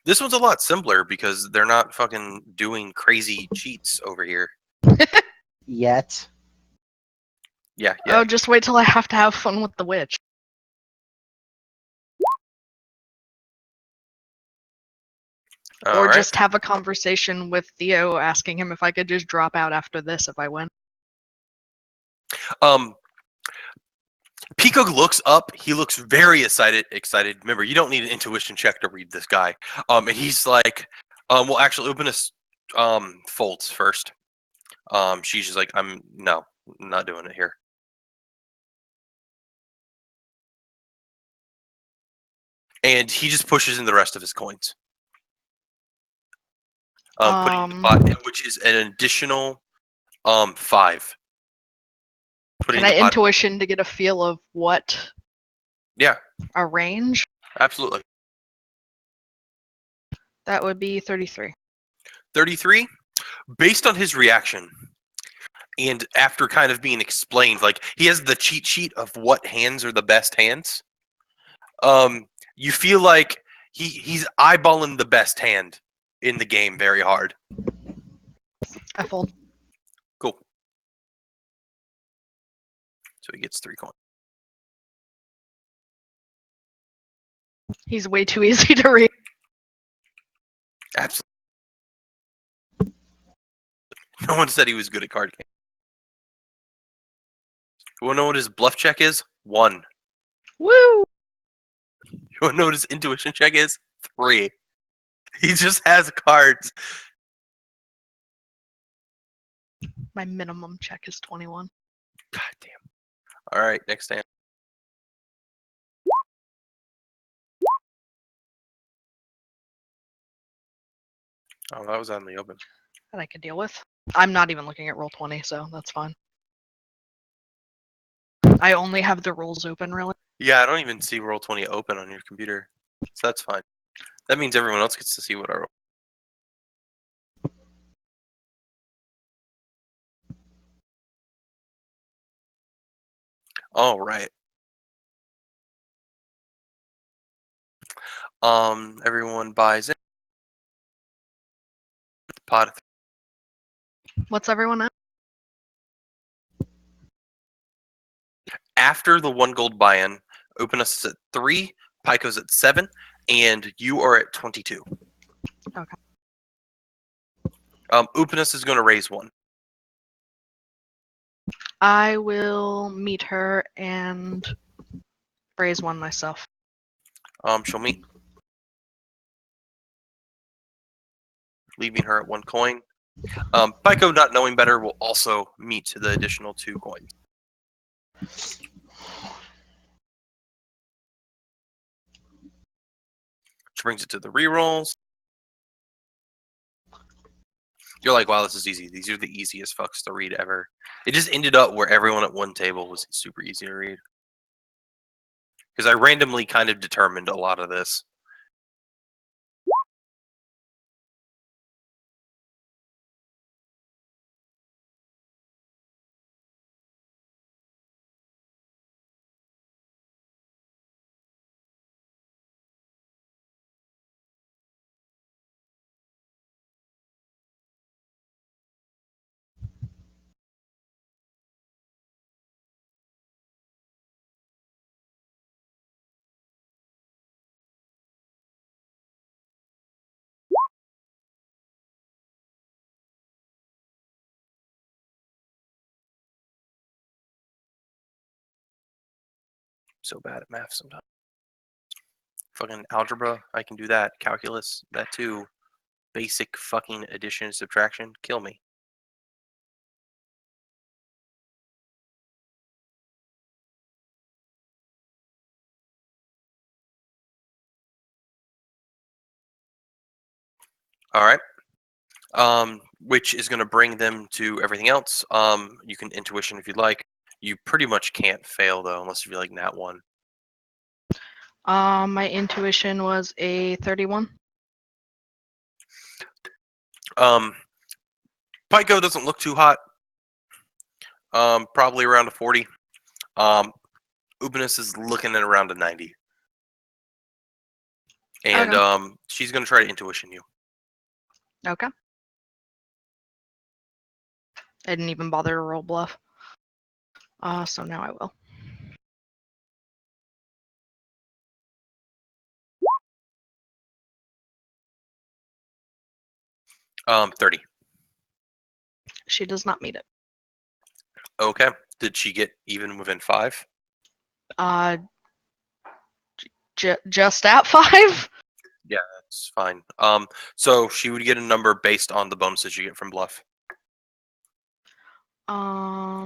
Speaker 1: This one's a lot simpler because they're not fucking doing crazy cheats over here.
Speaker 3: Yet.
Speaker 1: Yeah.
Speaker 4: Oh, just wait till I have to have fun with the witch.
Speaker 1: All
Speaker 4: Or
Speaker 1: right.
Speaker 4: just have a conversation with Theo asking him if I could just drop out after this if I win.
Speaker 1: Pico looks up. He looks very excited. Remember, you don't need an intuition check to read this guy. And he's like, well, actually, Ubinus folds first. She's just like, I'm not doing it here. And he just pushes in the rest of his coins. Putting the pot in, which is an additional 5.
Speaker 4: Can I intuition to get a feel of what?
Speaker 1: Yeah.
Speaker 4: A range?
Speaker 1: Absolutely.
Speaker 4: That would be 33.
Speaker 1: 33? Based on his reaction, and after kind of being explained, like, he has the cheat sheet of what hands are the best hands. You feel like he's eyeballing the best hand in the game very hard.
Speaker 4: I fold.
Speaker 1: Cool. So he gets 3 coins.
Speaker 4: He's way too easy to read.
Speaker 1: Absolutely. No one said he was good at card games. You want to know what his bluff check is? 1.
Speaker 4: Woo!
Speaker 1: You want to know what his intuition check is? 3. He just has cards.
Speaker 4: My minimum check is 21.
Speaker 1: God damn. All right, next hand. Oh, that was out in the open.
Speaker 4: That I can deal with. I'm not even looking at roll 20, so that's fine. I only have the rules open, really.
Speaker 1: Yeah, I don't even see Roll20 open on your computer, so that's fine. That means everyone else gets to see what I roll. All right. Everyone buys in. Pot.
Speaker 4: What's everyone at?
Speaker 1: After the 1 gold buy-in, Openness is at 3, Pyko's at 7, and you are at 22.
Speaker 4: Okay.
Speaker 1: Openness is going to raise 1.
Speaker 4: I will meet her and raise 1 myself.
Speaker 1: She'll meet, leaving her at 1 coin. Pyko, not knowing better, will also meet the additional 2 coins. Which brings it to the rerolls. You're like, wow, this is easy. These are the easiest fucks to read ever. It just ended up where everyone at one table was super easy to read. Because I randomly kind of determined a lot of this. So bad at math sometimes. Fucking algebra, I can do that. Calculus, that too. Basic fucking addition and subtraction, kill me. All right. Which is going to bring them to everything else. You can intuition if you'd like. You pretty much can't fail though, unless you like nat 1.
Speaker 4: My intuition was a 31.
Speaker 1: Pyko doesn't look too hot. Probably around a 40. Ubinus is looking at around a 90. And
Speaker 4: Okay.
Speaker 1: she's going to try to intuition you.
Speaker 4: Okay. I didn't even bother to roll bluff. So now I will.
Speaker 1: Um, 30.
Speaker 4: She does not meet it.
Speaker 1: Okay. Did she get even within 5?
Speaker 4: Uh, just at 5?
Speaker 1: Yeah, that's fine. So she would get a number based on the bonuses you get from bluff,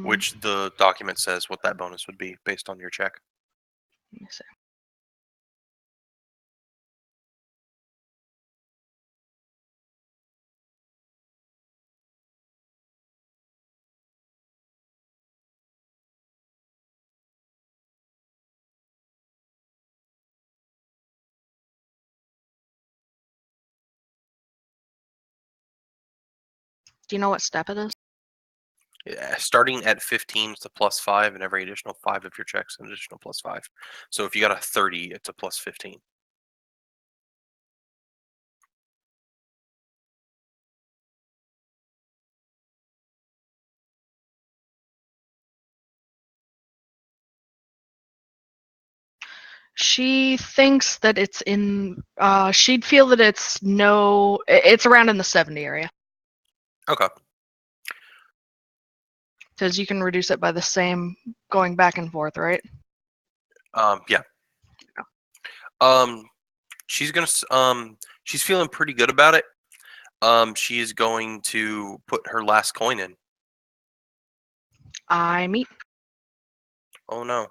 Speaker 1: which the document says what that bonus would be based on your check.
Speaker 4: Let me see. Do you know what step it is?
Speaker 1: Yeah, starting at 15, it's a +5, and every additional 5 of your checks an additional +5. So if you got a 30, it's a +15.
Speaker 4: She thinks that it's in. She'd feel that it's no. It's around in the 70 area.
Speaker 1: Okay.
Speaker 4: Because you can reduce it by the same going back and forth, right?
Speaker 1: Yeah. She's gonna. She's feeling pretty good about it. She is going to put her last coin in.
Speaker 4: I meet.
Speaker 1: Oh no.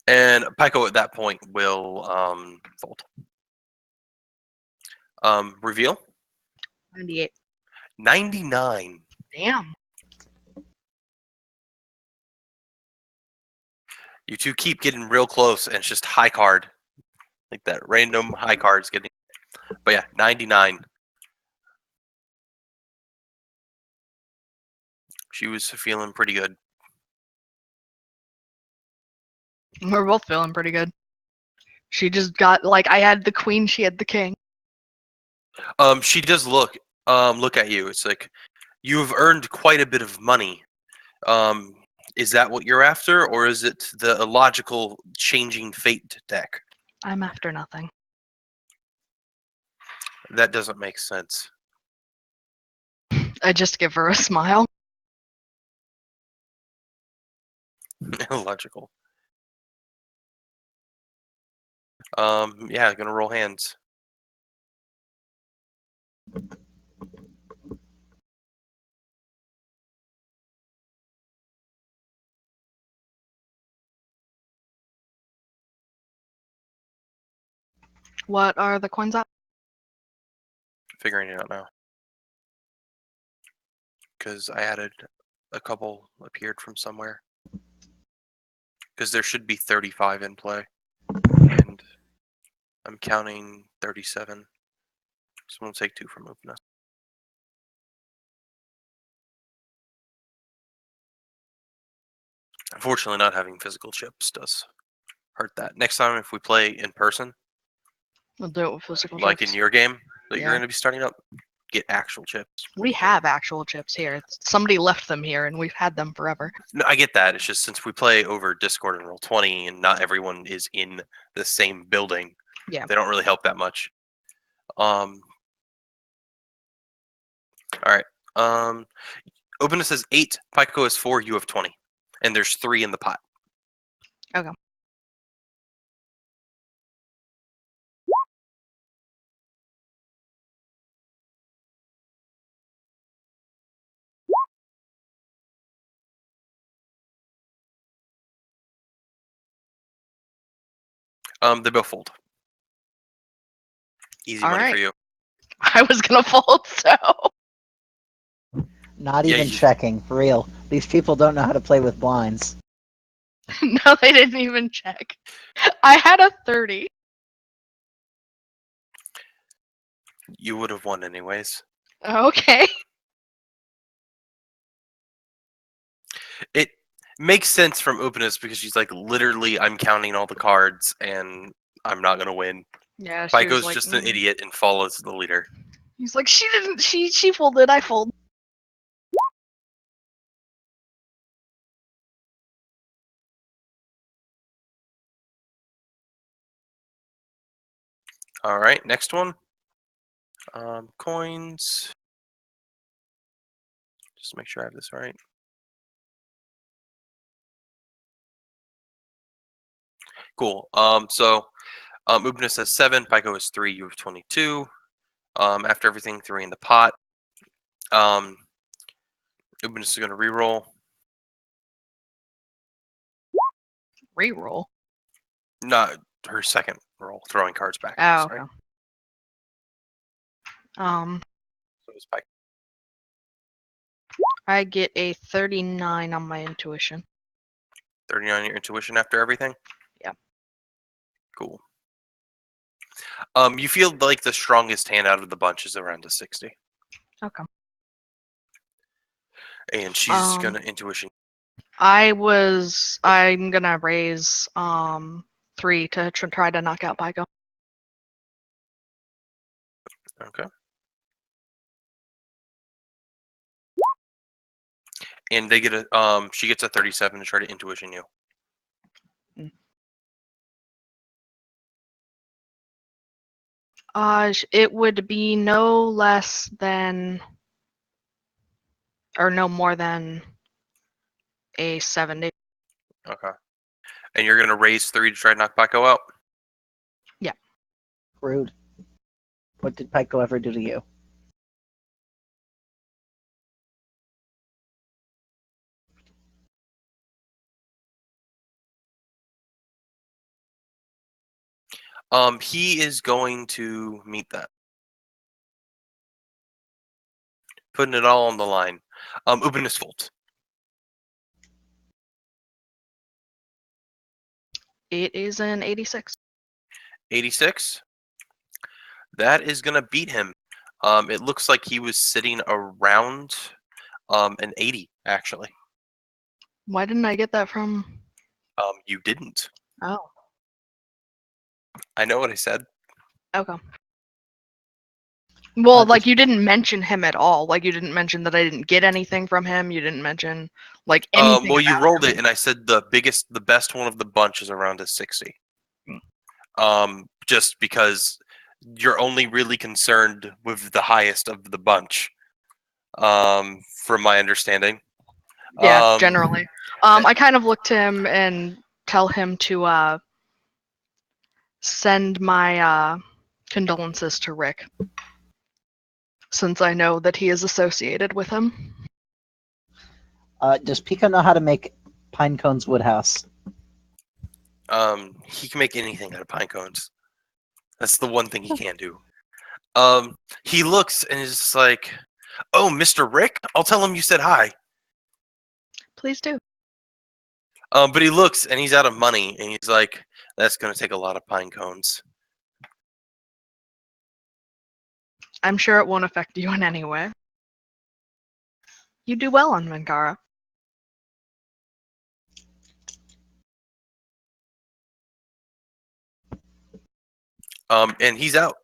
Speaker 1: And Pyko at that point will fold. Reveal
Speaker 4: 98.
Speaker 1: 99.
Speaker 4: Damn.
Speaker 1: You two keep getting real close, and it's just high card. Like that random high cards getting. But yeah, 99. She was feeling pretty good.
Speaker 4: We're both feeling pretty good. She just got like I had the queen, she had the king.
Speaker 1: She does look at you. It's like you've earned quite a bit of money. Is that what you're after, or is it the illogical changing fate deck?
Speaker 4: I'm after nothing.
Speaker 1: That doesn't make sense.
Speaker 4: I just give her a smile.
Speaker 1: Illogical. Yeah, gonna roll hands.
Speaker 4: What are the coins at?
Speaker 1: Figuring it out now. Because I added a couple appeared from somewhere. Because there should be 35 in play. And I'm counting 37. So we'll take 2 from openness. Unfortunately, not having physical chips does hurt that. Next time, if we play in person,
Speaker 4: We'll do it with physical
Speaker 1: like
Speaker 4: chips.
Speaker 1: in your game that you're
Speaker 4: Yeah.
Speaker 1: going to be starting up, get actual chips.
Speaker 4: We have actual chips here. Somebody left them here, and we've had them forever.
Speaker 1: No, I get that. It's just since we play over Discord and Roll20, and not everyone is in the same building,
Speaker 4: Yeah.
Speaker 1: they don't really help that much. All right. Openness is 8, Pico is 4, you have 20, and there's 3 in the pot.
Speaker 4: Okay.
Speaker 1: They both fold. Easy
Speaker 4: All
Speaker 1: money for
Speaker 4: right.
Speaker 1: you.
Speaker 4: I was gonna fold, so
Speaker 3: Not
Speaker 1: Yeah,
Speaker 3: even
Speaker 1: you-
Speaker 3: checking, for real. These people don't know how to play with blinds.
Speaker 4: no, they didn't even check. I had a 30.
Speaker 1: You would have won anyways.
Speaker 4: Okay.
Speaker 1: It makes sense from openness because she's like, literally, I'm counting all the cards and I'm not gonna win.
Speaker 4: Yeah, she
Speaker 1: Pico's
Speaker 4: was like,
Speaker 1: just an idiot and follows the leader.
Speaker 4: He's like, she didn't. She folded. I fold.
Speaker 1: All right, next one. Coins. Just make sure I have this right. Cool. Openness has 7, Pico has 3, you have 22. After everything, 3 in the pot. Openness is gonna reroll.
Speaker 4: Reroll.
Speaker 1: Not her second roll, throwing cards back.
Speaker 4: Oh,
Speaker 1: Sorry.
Speaker 4: okay.
Speaker 1: So it's Pico.
Speaker 4: I get a 39 on my intuition.
Speaker 1: 39 your intuition after everything?
Speaker 4: Yeah.
Speaker 1: Cool. You feel like the strongest hand out of the bunch is around a 60.
Speaker 4: Okay.
Speaker 1: And she's gonna intuition.
Speaker 4: I'm gonna raise 3 to try to knock out Pico.
Speaker 1: Okay. And they get a she gets a 37 to try to intuition you.
Speaker 4: It would be no less than, or no more than a 70.
Speaker 1: Okay. And you're gonna raise 3 to try to knock Pico out?
Speaker 3: Rude. What did Pico ever do to you?
Speaker 1: He is going to meet that. Putting it all on the line. Openness folds.
Speaker 4: It is an 86.
Speaker 1: 86. That is gonna beat him. It looks like he was sitting around an 80 actually.
Speaker 4: Why didn't I get that from?
Speaker 1: You didn't.
Speaker 4: Oh,
Speaker 1: I know what I said.
Speaker 4: okay. Well, like
Speaker 3: Just-
Speaker 4: you didn't mention him at all. Like you didn't mention that I didn't get anything from him. You didn't mention like anything.
Speaker 1: Well, you
Speaker 4: about
Speaker 1: rolled
Speaker 4: him.
Speaker 1: it, and I said the best one of the bunch is around a 60. Just because you're only really concerned with the highest of the bunch, from my understanding.
Speaker 4: Yeah,
Speaker 1: Um,
Speaker 4: generally. I kind of look to him and tell him to send my condolences to Rick, since I know that he is associated with him.
Speaker 3: Does Pico know how to make Pinecone's Woodhouse?
Speaker 1: He can make anything out of pine cones. That's the one thing he can do. He looks and is just like, "Oh, Mr. Rick, I'll tell him you said hi."
Speaker 4: Please do.
Speaker 1: But he looks and he's out of money, and he's like, "That's gonna take a lot of pine cones."
Speaker 4: I'm sure it won't affect you in any way. You do well on Vengara.
Speaker 1: And he's out.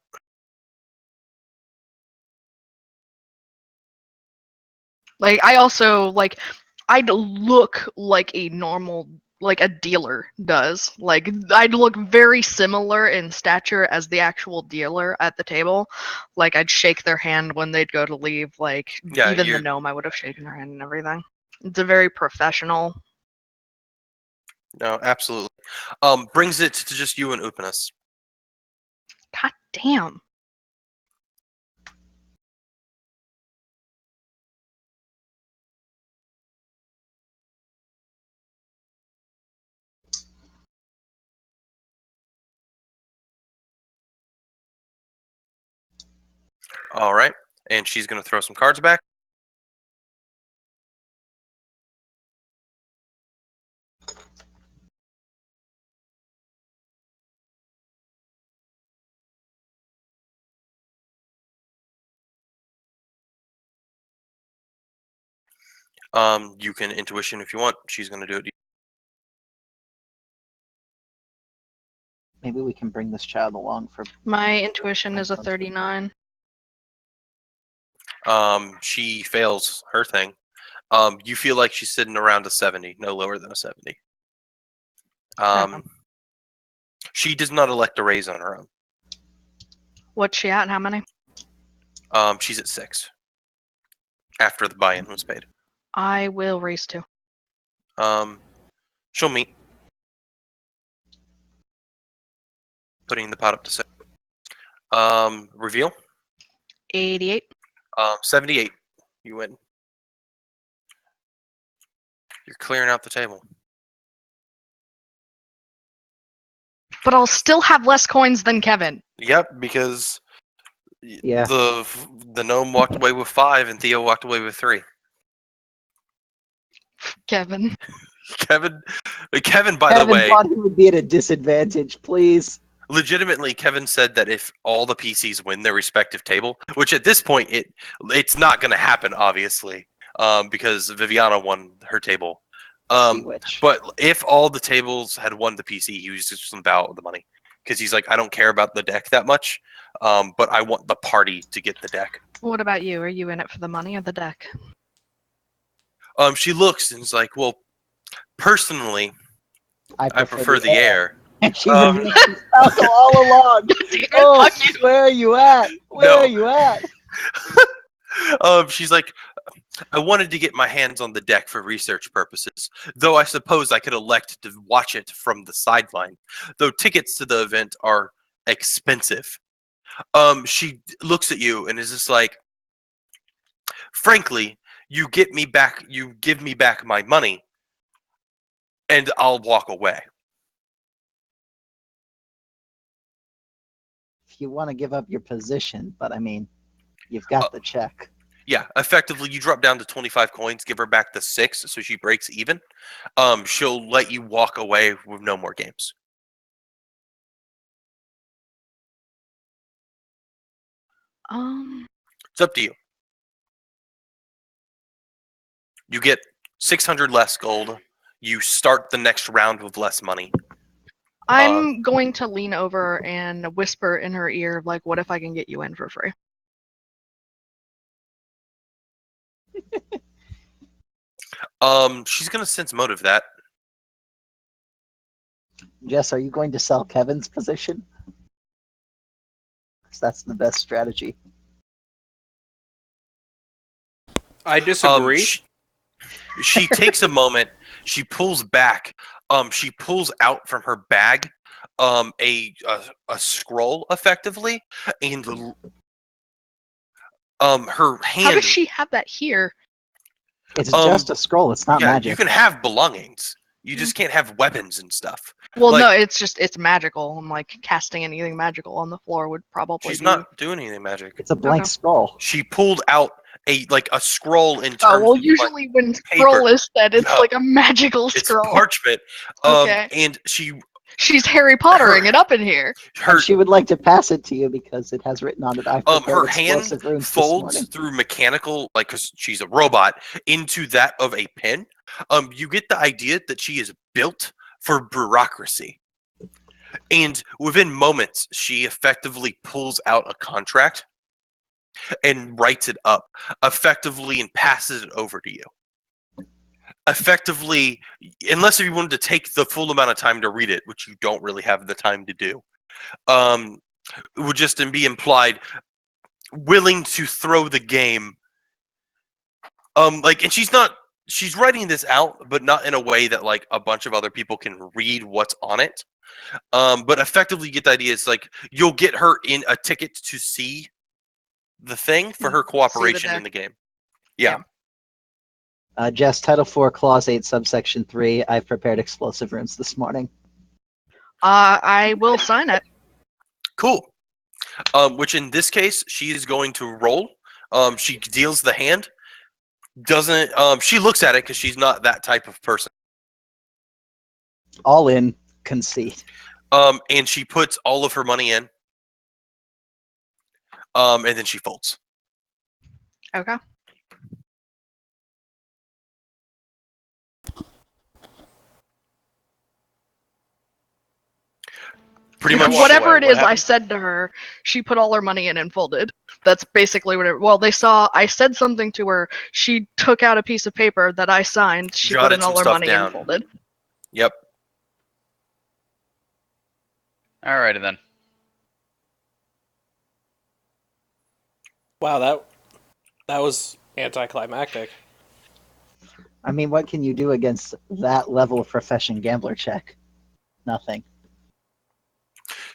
Speaker 4: Like I also like I'd look like a normal like a dealer does. Like I'd look very similar in stature as the actual dealer at the table. Like I'd shake their hand when they'd go to leave. Like
Speaker 1: Yeah,
Speaker 4: even the
Speaker 1: you're-
Speaker 4: gnome I would have shaken their hand and everything. It's a very professional.
Speaker 1: No, absolutely. Brings it to just you and Upanis.
Speaker 4: God damn.
Speaker 1: All right, and she's gonna throw some cards back. You can intuition if you want. She's gonna do it.
Speaker 3: Maybe we can bring this child along for.
Speaker 4: My intuition is a 39.
Speaker 1: She fails her thing. You feel like she's sitting around a 70, no lower than a 70.
Speaker 4: Okay.
Speaker 1: She does not elect a raise on her own.
Speaker 4: What's she at? How many?
Speaker 1: She's at 6 after the buy-in was paid.
Speaker 4: I will raise 2.
Speaker 1: She'll meet. Putting the pot up to 6. Reveal.
Speaker 4: 88.
Speaker 1: 78. You win. You're clearing out the table.
Speaker 4: But I'll still have less coins than Kevin.
Speaker 1: Yep, because
Speaker 3: Yeah.
Speaker 1: the gnome walked away with 5 and Theo walked away with 3.
Speaker 4: Kevin.
Speaker 1: Kevin, by
Speaker 3: Kevin
Speaker 1: the way,
Speaker 3: thought he would be at a disadvantage. Please.
Speaker 1: legitimately, Kevin said that if all the PCs win their respective table, which at this point it's not going to happen, obviously, because Viviana won her table.
Speaker 3: Which.
Speaker 1: But if all the tables had won the PC, he was just going to bow out with the money because he's like, I don't care about the deck that much, but I want the party to get the deck.
Speaker 4: What about you? Are you in it for the money or the deck?
Speaker 1: She looks and is like, well, personally,
Speaker 3: I
Speaker 1: prefer the air.
Speaker 3: And she
Speaker 1: Um,
Speaker 3: revealed herself all along. Oh,
Speaker 4: Fuck you.
Speaker 3: where are you at? Where
Speaker 1: No.
Speaker 3: are you at?
Speaker 1: She's like, I wanted to get my hands on the deck for research purposes, though I suppose I could elect to watch it from the sideline, though tickets to the event are expensive. She looks at you and is just like, frankly, you give me back my money, and I'll walk away.
Speaker 3: If you want to give up your position, but I mean, you've got the check.
Speaker 1: Yeah, effectively, you drop down to 25 coins, give her back the 6, so she breaks even. She'll let you walk away with no more games. It's up to you. You get 600 less gold. You start the next round with less money.
Speaker 4: I'm going to lean over and whisper in her ear, like, what if I can get you in for free?
Speaker 1: She's gonna sense motive that.
Speaker 3: Jess, are you going to sell Kevin's position? Because that's the best strategy.
Speaker 5: I disagree.
Speaker 1: She takes a moment. She pulls back. She pulls out from her bag a scroll, effectively, and her hand.
Speaker 4: How does she have that here?
Speaker 3: It's just a scroll. It's not magic.
Speaker 1: You can have belongings. You just can't have weapons and stuff.
Speaker 4: Well,
Speaker 1: Like,
Speaker 4: no, it's magical. I'm like casting anything magical on the floor would probably.
Speaker 1: She's not doing anything magic.
Speaker 3: It's a blank scroll.
Speaker 1: She pulled out a scroll in terms.
Speaker 4: Oh well,
Speaker 1: of,
Speaker 4: usually
Speaker 1: like,
Speaker 4: when
Speaker 1: paper.
Speaker 4: scroll is said, it's
Speaker 1: No.
Speaker 4: like a magical
Speaker 1: It's
Speaker 4: scroll.
Speaker 1: parchment.
Speaker 4: Okay.
Speaker 1: And
Speaker 4: she's Harry Pottering it up in here.
Speaker 3: And she would like to pass it to you because it has written on it. I've prepared
Speaker 1: her hand
Speaker 3: explosive runes this
Speaker 1: folds
Speaker 3: morning.
Speaker 1: through mechanical, like, because she's a robot, into that of a pen. You get the idea that she is built for bureaucracy. And within moments, she effectively pulls out a contract and writes it up, effectively, and passes it over to you. Effectively, unless you wanted to take the full amount of time to read it, which you don't really have the time to do, it would just be implied, willing to throw the game. And she's writing this out, but not in a way that, like, a bunch of other people can read what's on it. But effectively get the idea. It's like you'll get her in a ticket to see the thing for her cooperation in the game. Yeah.
Speaker 3: Jess, Title 4, Clause 8, Subsection 3. I've prepared explosive runes this morning.
Speaker 4: I will sign it.
Speaker 1: Cool. Which in this case, she is going to roll. She deals the hand. Doesn't she looks at it because she's not that type of person.
Speaker 3: All in conceit.
Speaker 1: And she puts all of her money in. And then she folds.
Speaker 4: Okay.
Speaker 1: Pretty much
Speaker 4: whatever it is I said to her, she put all her money in and folded. That's basically what it. Well, they saw I said something to her. She took out a piece of paper that I signed. She put in all her money and folded.
Speaker 1: Yep.
Speaker 2: Alrighty then.
Speaker 5: Wow, that was anticlimactic.
Speaker 3: I mean, what can you do against that level of profession gambler check? Nothing.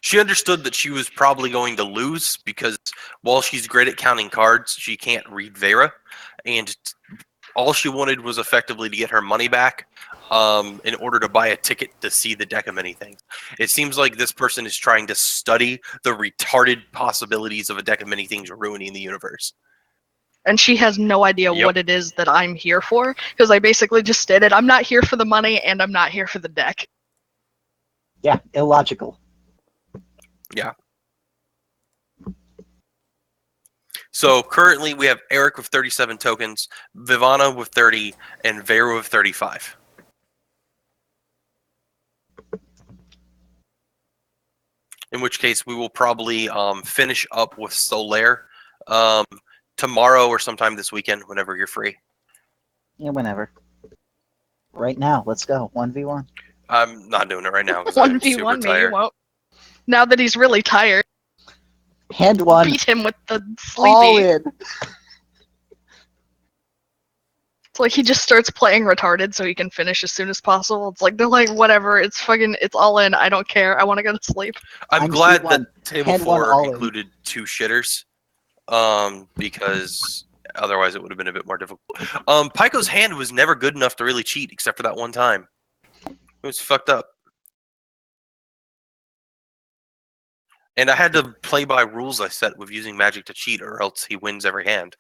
Speaker 1: She understood that she was probably going to lose because while she's great at counting cards, she can't read Veyra, and all she wanted was effectively to get her money back in order to buy a ticket to see the deck of many things. It seems like this person is trying to study the retarded possibilities of a deck of many things ruining the universe.
Speaker 4: And she has no idea what it is that I'm here for, because I basically just stated I'm not here for the money and I'm not here for the deck.
Speaker 3: Yeah, illogical.
Speaker 1: Yeah. So currently we have Eric with 37 tokens, Vivana with 30, and Veyra with 35. In which case we will probably finish up with Solaire tomorrow or sometime this weekend, whenever you're free.
Speaker 3: Yeah, whenever. Right now, let's go. 1v1.
Speaker 1: I'm not doing it right now because I'm super
Speaker 4: 1v1 me, you
Speaker 1: tired.
Speaker 4: won't. Now that he's really tired,
Speaker 3: Hand one.
Speaker 4: beat him with the
Speaker 3: All
Speaker 4: sleepy.
Speaker 3: in.
Speaker 4: It's like he just starts playing retarded so he can finish as soon as possible. It's like they're like, whatever, it's all in. I don't care. I want to go to sleep.
Speaker 1: I'm glad that
Speaker 3: C1.
Speaker 1: table
Speaker 3: Hand one
Speaker 1: 4
Speaker 3: all in.
Speaker 1: included 2 shitters, because otherwise it would have been a bit more difficult. Pyko's hand was never good enough to really cheat, except for that one time. It was fucked up. And I had to play by rules I set with using magic to cheat, or else he wins every hand.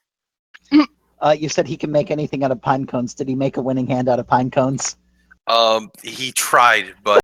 Speaker 3: You said he can make anything out of pine cones. Did he make a winning hand out of pine cones?
Speaker 1: He tried, but